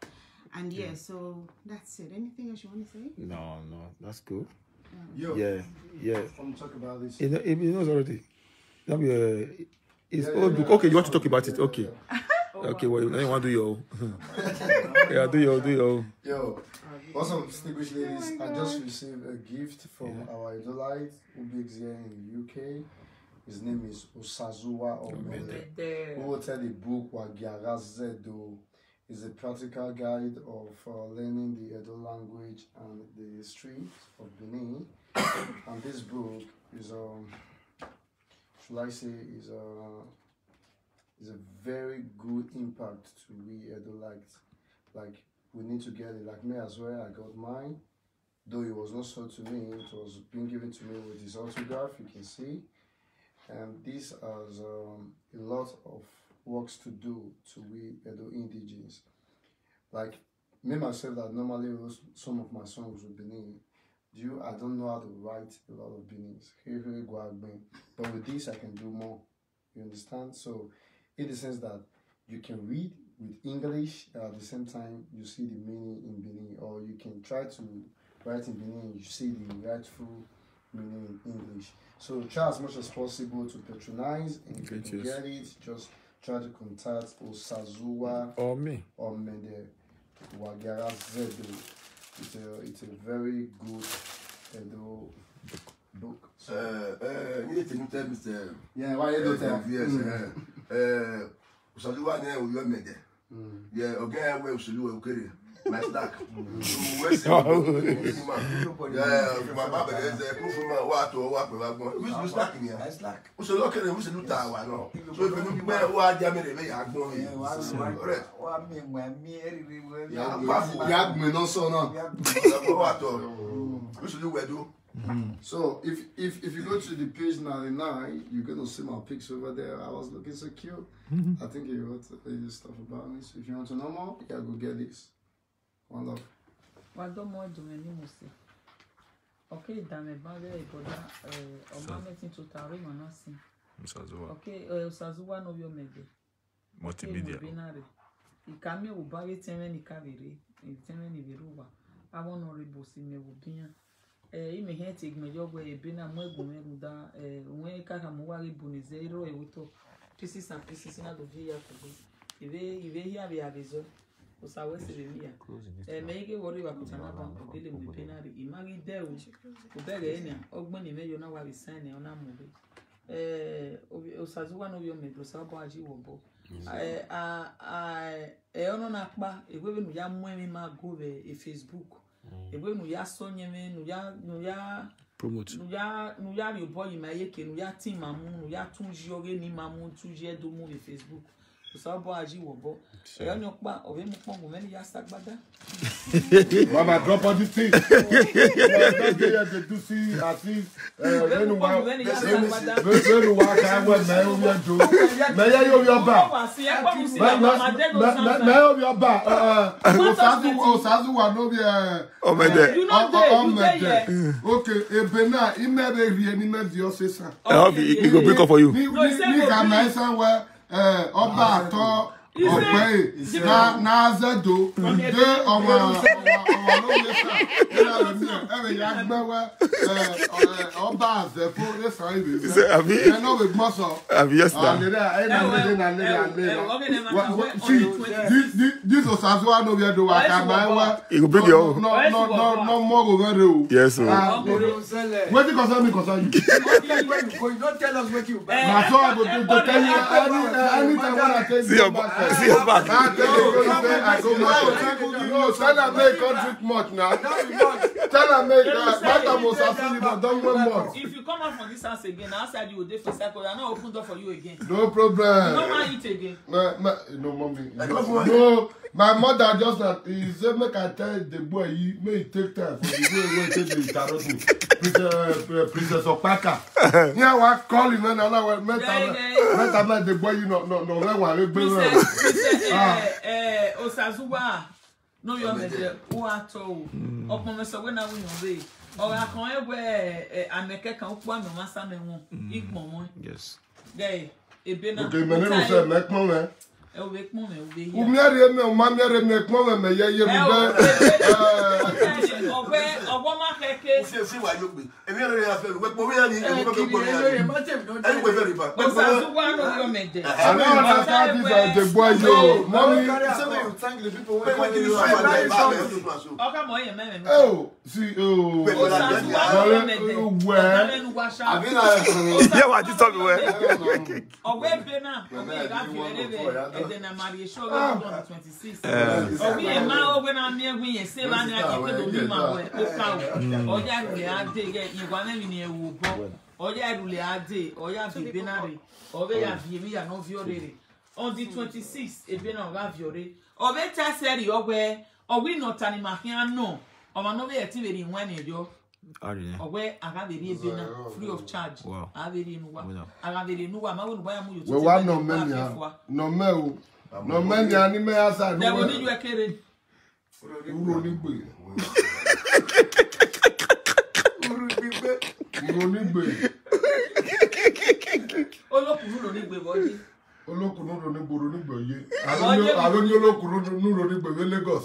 And yeah, so that's it. Anything else you want to say? No, that's cool. Yeah. I'm talking about this. He knows already. It's old book. Okay, you want to talk about it? Okay. Okay, well, now you want to do your yeah, do your Yo, awesome, distinguished ladies. I just received a gift from our idolite who lives here in the UK. His name is Osazuwa Omede. Who will tell the book Wagiara Zedo is a practical guide of learning the Edo language and the history of Benin. And this book is should I say is a very good impact to we Edolites. Like we need to get it. Like me as well, I got mine. Though it was not sold to me, it was being given to me with his autograph, you can see. And this has a lot of works to do to we Edo indigenes. Like me myself that normally wrote some of my songs with Benin. I don't know how to write a lot of Benins. But with this I can do more. You understand? So in the sense that you can read with English at the same time you see the meaning in Benin, or you can try to write in Benin and you see the rightful meaning in English. So try as much as possible to patronize, and if you can get it, just try to contact Osazuwa or me or Mede Wagiara Zedo. It's a very good Edo book. You need to tell Mr. Yeah, why you don't tell? Yes. Osazuwa ne we Mede. Yeah, okay, we Osazuwa okay. My stack. Yeah, my baba is there. From what or what we are going. Who's stacking here? Slack. Who's looking at who's a new tower? No. So if you know what Jamie may have gone. So if you go to the page 99, you're gonna see my pics over there. I was looking so cute. I think he wrote stuff about me. So if you want to know more, yeah, go get this. One love. What do more do many must okay, damn it, but meeting to Tari Manasi. Okay, Sazuwa no your mede. Multimedia. I come here with Barry Temeni Kaviri, in Temeni Viruva. I want no rebus in me with Bina. Ime here take me your way, Bina Muda, when Kakamuari Bunizero, a wuto, pieces and pieces in the Via to be. If they have a result. Usawe Sevilla. Make worry about another dealing with penalty. Imagine there will beg any Ogman email now while we sign on a movie. Osazuwa no your made Rosabaji Wobo. I own Akba, a women yam women ma go a Facebook. A women ya Sonia no ya promote. No ya your boy in my yake, no ya team mamu, no ya 2 joge ni mamu 2 year do move Facebook. Sabaji Wobo. Mama, drop on the thing. To see at least ọba àtọ ọpẹ n'azẹdo dé ọmọ lóye sá ẹrẹ ya gbẹwẹ ọba àzẹfó ẹsàn ìrèsẹ ẹ náà wẹ gbọsọ àlèrè this Osazuwa no be do wa kama ẹwẹ no more over o. Yes o. Wetin concern me concern you. You don't tell us what you buy. Na so I go to tell you anytime when I tell you. See your back. No, send them make country much now. Tell her, make Martha must have seen you, but don't wait more. If you come out from this house again, outside you will dey for cycle. I not open door for you again. No problem. No man eat again. No, mommy. No, my mother just that he said, make I tell the boy, he may take time for the way take the interrupt me. Princess Opaka. Yeah, what call him and I met the boy, you know, Princess Osazuwa. No, you're the water. Upon the Sawena way. Or I can't wear a make a one of my son and one. Yes. Gay. Okay, my name is Macmon. Eu vejo como eu vi. O meu mamere me come me ye ye be. Obo ma keke. Se wa yo gbe. E mi re ya fe we po mi ani e ko ko ni. E we very bad. O sa su wa no yo me de. I don't understand this the boy yo. Mommy, say you thank the people when you Oka mo ye me. Oh, see oh. O sa su wa no me de. Yeah, what you talk about? Owe be na. Owe ga fi then I'm married show on 26. Obi e ma owe na me egwu yen se ba na ke do mi ma we o ka o. Oja rule ade ge igwa na mi ni ewu bo. Oja rule ade, oya bi na re. Obe ya bi mi ya no viorere. On the 26 e be na ga viore. Obe ta seri owe no tani ma hian no. O ma no be e ti be ri nwa na ejo. Owe aga be ri be na free of charge. Aga be nuwa. Aga be nuwa ma wo nuwa ya mu yo. We wa no menya. No me o. No menya ni me asa no. Dem oni ju ekere. Uro ni gbe. Uro ni gbe. Olokun uro ni gbe boji. Olokun uro ni gboro ni gbe ye. Aro ni olokun uro ni gbe we Lagos.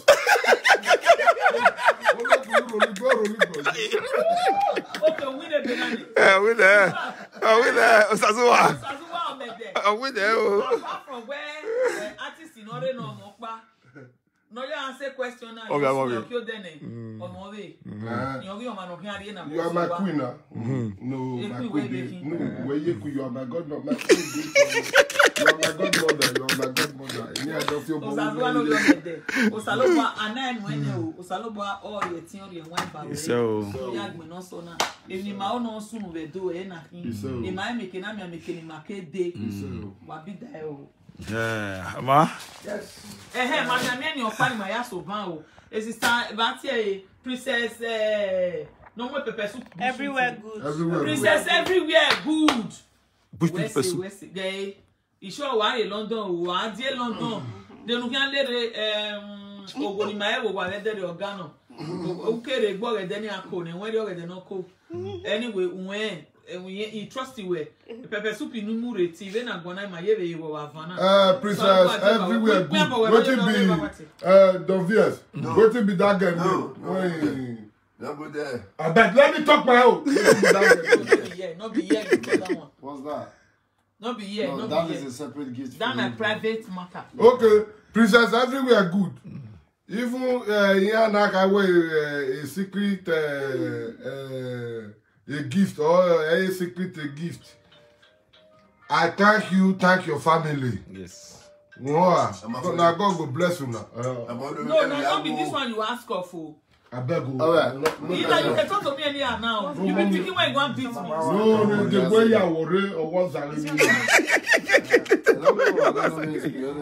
Okay, we the benani. We there. We there. Osazuwa. Osazuwa omede. We there. Apart from where artists in order no mokpa. No you answer question now. Okay, you dene. Omo we. You man no can na. You are my queen now. No, my queen. No, where you are my god, not my queen. You are my godmother. You are my godmother. Yeah, I don't feel bold. Osazuwa no you omede. Osaloba anan wene o. Osaloba all your tin or your one ba. So ya gbe no so na. Emi ma o no sunu we do e na kin. E ma make na me make ni make de. Wa bi da e o. yeah, ma. Yes. Ma na me ni o pa ni ma ya so ban o. E sister ba ti e princess no more pepper soup. Everywhere good. Princess everywhere good. Bush pepper soup. West gay. Isho wa e London o a die London. De nu kan lere ogoni ma e wo wa le de organo. O kere gbo re de ni akọ ni won ri ogede no ko. Anyway, he trust you pepper soup in Mureti, when I'm gonna my ye wa vana. Princess everywhere good. Waiting be Doviers. Waiting be that guy. No go there. I bet let me talk my own. Not be here. What's that? Not be here. No, that is a separate gift. That's my private matter. Okay, princess everywhere good. Even here now a secret a gift or a secret gift. I thank your family. Yes. Wow. Now God will bless you now. No, not be this one you ask for. I beg you. All right. You can talk to me anyhow now. You be thinking why you want to beat me. No, the way you worry or what's that?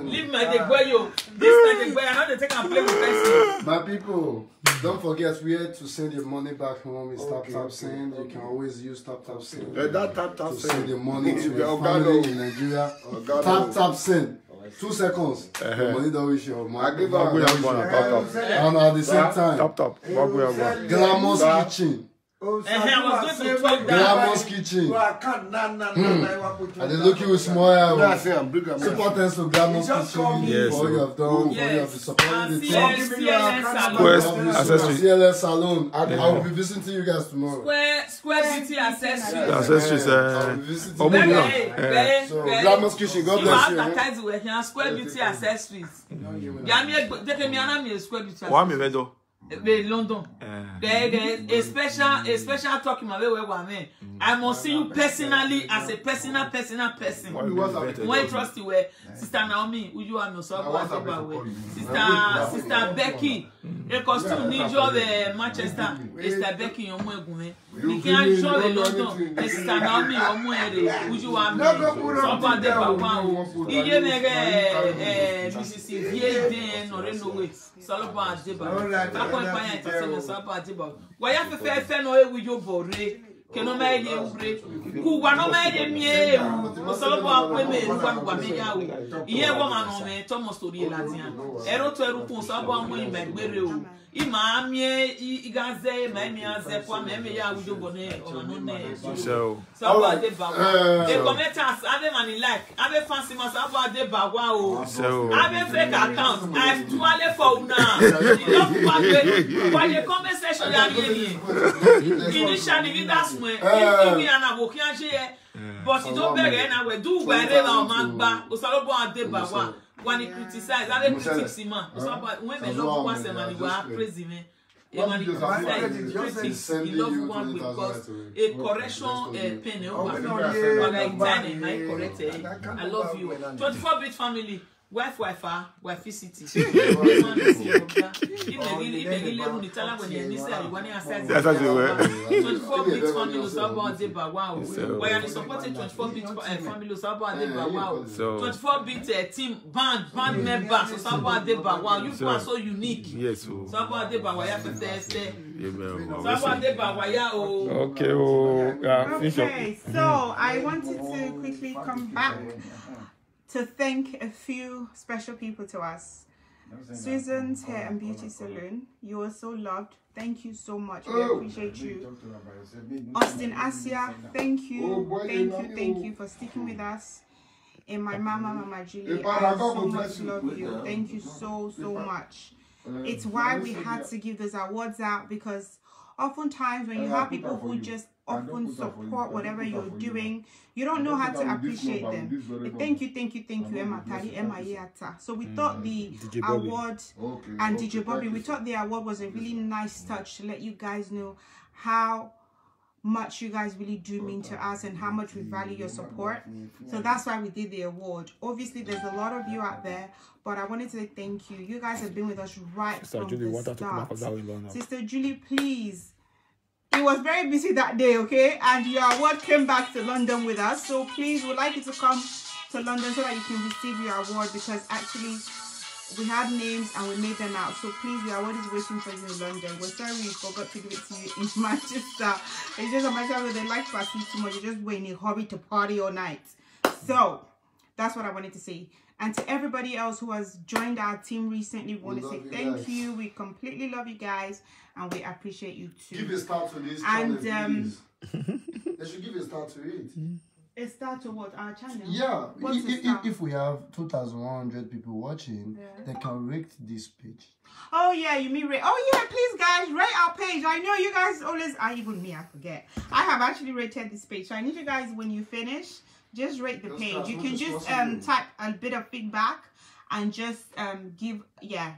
Leave my the boy yo. This like the boy. I know they take and play with person. My people, don't forget we had to send your money back home. It's tap send. You can always use tap send. That tap to send your money to your family in Nigeria. Tap send. 2 seconds. The money don't reach your money. I give away and at the same time, Top. Glamorous Kitchen. I was going to talk Glamorous Kitchen. And they look you with smile. Support us to Glamorous Kitchen. Yes. For all you have done, for all you have supported the CLS Salon. I will be visiting you guys tomorrow. Square Beauty Accessories. Accessories. So Glamorous Kitchen, God bless you. Advertise with Square Beauty Accessories. Square Beauty. One me vedo. London. A special talking my way. I must see you personally as a personal person. When trust you Sister Naomi, you are no so Sister Becky, a costume need you Manchester, Sister Becky your moe. You can't show the London, Sister Naomi your moe, you are so de papa. Il y Mrs. Vieden or no way. Saloba Deba. Why have to fair no with your body? Can no make you who one no make me? Saloba women, one woman. Here, woman on me, Thomas to the Latin. Ero to a rupu, Sabo, women, Meru. Imamie, Igaze, Mamia, Zepa, Mamia, with your bonnet or no name. So, Deba. The commenters, other money like, other fancy must have Deba. Wow. So, I have a fake account. I have 12 phone now. Why the conversation are initially, that's when we are walking here, but you don't beg and we do wherever our man back, Osalobo Deba. When he criticized, I didn't criticize him. When love once a man, you are praising me. When he criticizes, he loves one because a correction pen over. Like Danny, my corrected. I love you. 24-bit family. Wifecity. That's what you were. 24-bit family was about Deba. Wow. Why are you supporting 24-bit family was about Deba? Wow. 24-bit team band members was about Deba. Wow. You are so unique. Yes. So about Deba. Why have to Thursday? So about Deba. Why okay. So I wanted to quickly come back to thank a few special people to us. Susan's Hair and Beauty Salon, you are so loved. Thank you so much. We appreciate you. Austin Asia, thank you for sticking with us. And my Mama Julie, I so much love you. Thank you so much. It's why we had to give those awards out, because oftentimes when you have people who just often support whatever you're doing, you don't know how to appreciate them. Thank you, Emma Tali, Emma Yata. So we thought the award and DJ Bobby, we thought the award was a really nice touch to let you guys know how much you guys really do mean to us and how much we value your support. So that's why we did the award. Obviously, there's a lot of you out there, but I wanted to say thank you. You guys have been with us right from the start. Sister Julie, please. It was very busy that day, okay? And your award came back to London with us. So please, we'd like you to come to London so that you can receive your award, because actually we had names and we made them out. So please, your award is waiting for you in London. We're sorry we forgot to give it to you in Manchester. It's just a matter of they like party too much. You're just waiting in a hurry to party all night. So that's what I wanted to say. And to everybody else who has joined our team recently, we want to say thank you. We completely love you guys, and we appreciate you too. Give a start to this and channel, they should give a start to it. A start to what? Our channel? Yeah. If we have 2,100 people watching, they can rate this page. Oh yeah, you mean rate? Oh yeah, please guys, rate our page. I know you guys always, even me, I forget. I have actually rated this page, so I need you guys, when you finish, just rate the page. You can just type a bit of feedback and just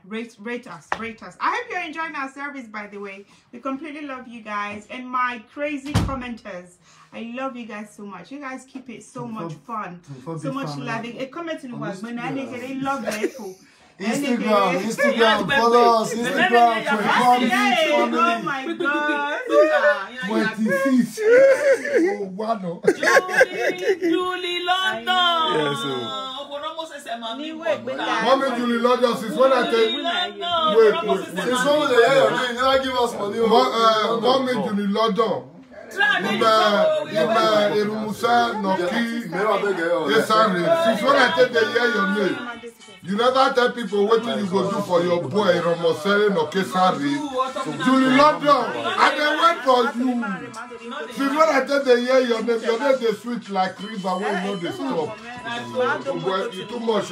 rate us. I hope you're enjoying our service, by the way. We completely love you guys, and my crazy commenters, I love you guys so much. You guys keep it so much fun, so much loving. A comment in the world when I love the Instagram, follow us, Instagram, oh my god, 26. Julie London. Yes, Mommy Julie London, since when I tell you, since when you never give us money. Mommy Julie London. Since when I tell you your name, you never tell people what you go do for your boy Romosere no Kesari. Julie London, I dey wait for you. Since when I tell them your name they sweet like river when you know they stop. You too much.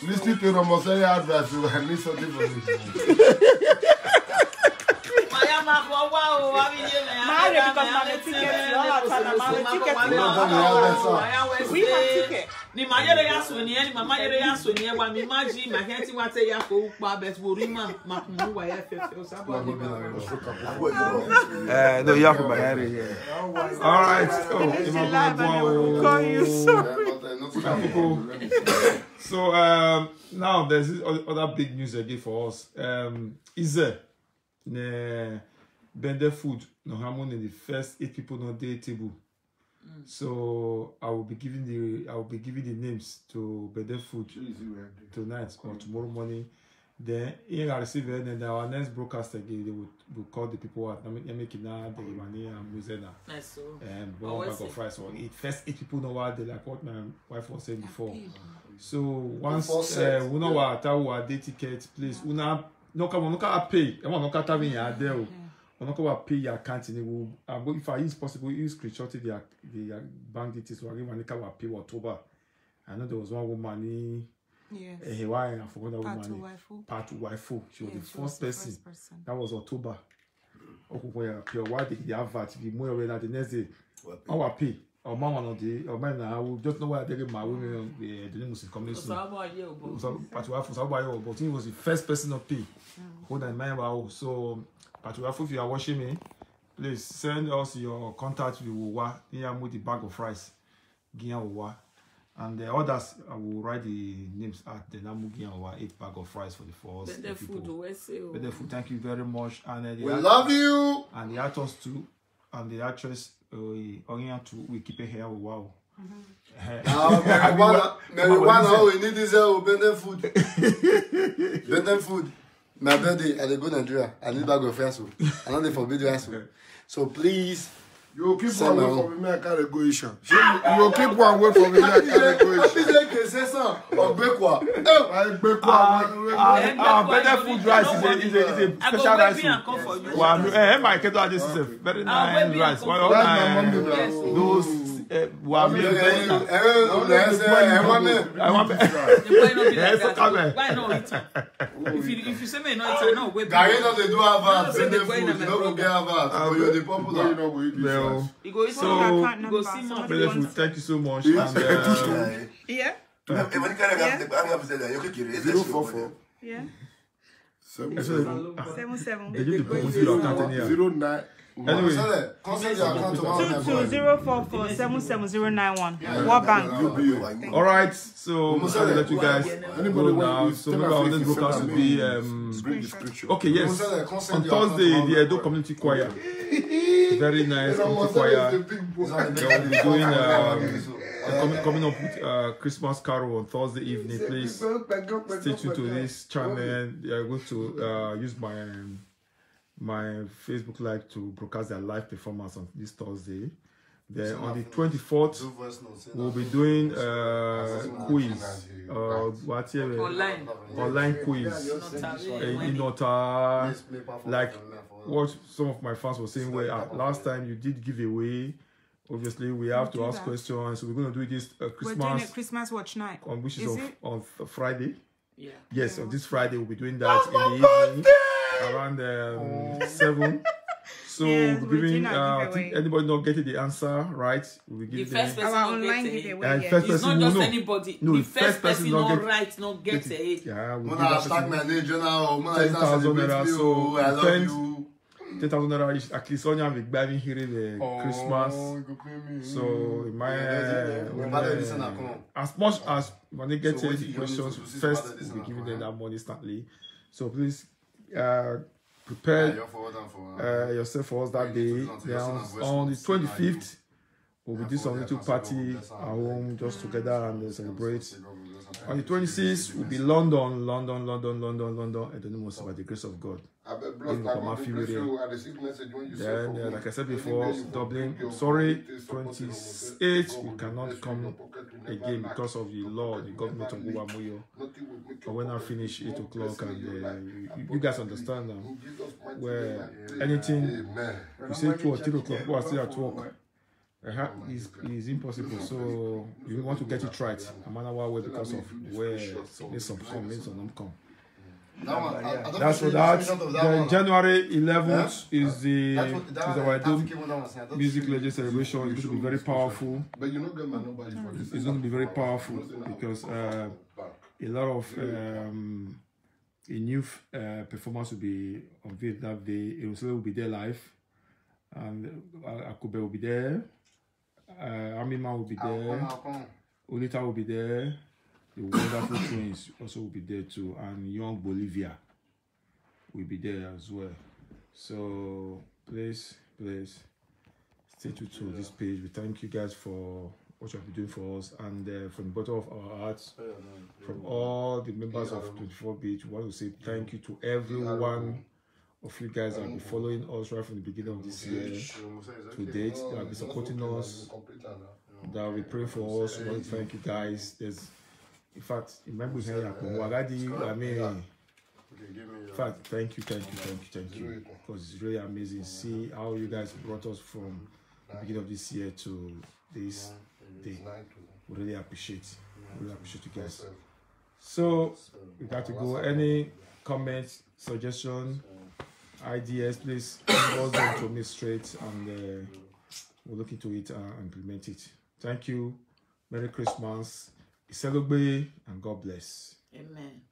Listen to Romosere advice, you will listen to me. We have ticket. Ni mayere ya so ni ani mama yere ya so ni e wa mi maji ma heti wa te ya ko pa bet worima ma kunu wa ya fefe o sabo ni no ya ko bayare here. All right. Oh, call you so now there's this other big news again for us. Ize Bende Food no harmony in the first 8 people not day table. So I will be giving the names to Bende Food tonight or tomorrow morning. Then in our receiver, then our next broadcast again they will call the people at Namekina, the Imani and Muzena. Nice so. And one bag of fries. So first 8 people know what they like what my wife was saying before. So once we know what our day tickets, please una no come pay. I want no having your there. Not pay your account in will if it's possible, you screenshot the bank details or even pay October. I know there was one woman. Yes. Why I forgot that woman. Part 2 waifu. She was the first person. That was October. Why did the advert be more aware that the next day? Our pay. Or mama no day. Or man, I will just know why they get my women. The name was coming soon. So part 2 waifu. But he was the first person to pay. Hold on, man. So. But if you are watching me, please send us your contact with Uwa. Here with the bag of rice. And the others, I will write the names at the Namugi and 8 bag of rice for the first people. Better food, thank you very much. And we love you. And the actors too, and the actress, Orion too. We keep it here. Wow. Marijuana, we need this Bende Food. Bende Food. My birthday, I go Nigeria. I need bag of rice. I know they forbid rice. So please. You keep one away from me, I can't go issue. You keep one away from me, I can't go issue. Better food rice is a special rice. My kettle this is a very nice rice. Those if you say me no it's no we Gary no dey do advert send them food no go get advert but you dey popular thank you so much yeah 044 yeah 77 09 Anyway, 22044779091. What bank? All right, so I'll let you guys go now. So maybe our next broadcast will be okay. Yes, on Thursday the Edo Community Choir, very nice community choir. They'll be doing coming up with Christmas carol on Thursday evening. Please stay tuned to this channel. They are going to use my Facebook Live to broadcast their live performance on this Thursday. Then on the 24th, we'll be doing quiz, online quiz in Nota, like what some of my fans were saying. Where last time you did give away, obviously we have to ask questions. So we're going to do this Christmas. We're doing a Christmas watch night, on which is on Friday. Yeah. Yes, on this Friday we'll be doing that in the evening. Around 7. So yes, we're giving I think anybody not getting the answer right, we'll give the first person our online giveaway. It's not just anybody. No, the first person not right, not get it. Yeah, we'll give my name, 10,000 naira. So I love you. 10,000 naira is at least only have been here the Christmas. So as much as when they get the questions first, we'll be giving them that money instantly. So please prepare yourself for us that day. On the 25th, we'll be doing some little party at home just together and celebrate. On the 26th, we'll be London. I don't know most about the grace of God. Then, like I said before, Dublin. Sorry, 28th we cannot come again because of the law, the government of Guamoyo. But when I finish 8 o'clock, and you guys understand now, where anything you say 2 or 3 o'clock, people are still at work. Is impossible. So you want to get it right. I'm on our way because of where some come, some don't come. That's for that. Then January 11th is our music legend celebration. It's going to be very powerful. But you know, get my number. It's going to be very powerful because a lot of a new performance will be unveiled that day. It will be there live, and Akube will be there. Amima will be there. Olita will be there. The wonderful twins also will be there too, and young Bolivia will be there as well. So please stay tuned to this page. We thank you guys for what you have been doing for us, and from the bottom of our hearts, from all the members of 24Beat, we want to say thank you to every one of you guys that have been following us right from the beginning of this year to date, that have been supporting us, that will be praying for us. We want to thank you guys. In fact, remember here, I mean, in fact, thank you, because it's really amazing. See how you guys brought us from the beginning of this year to this day. We really appreciate you guys. So we got to go. Any comments, suggestion, ideas, please inbox them to me straight, and we'll look into it and implement it. Thank you. Merry Christmas. Iselogbe, and God bless. Amen.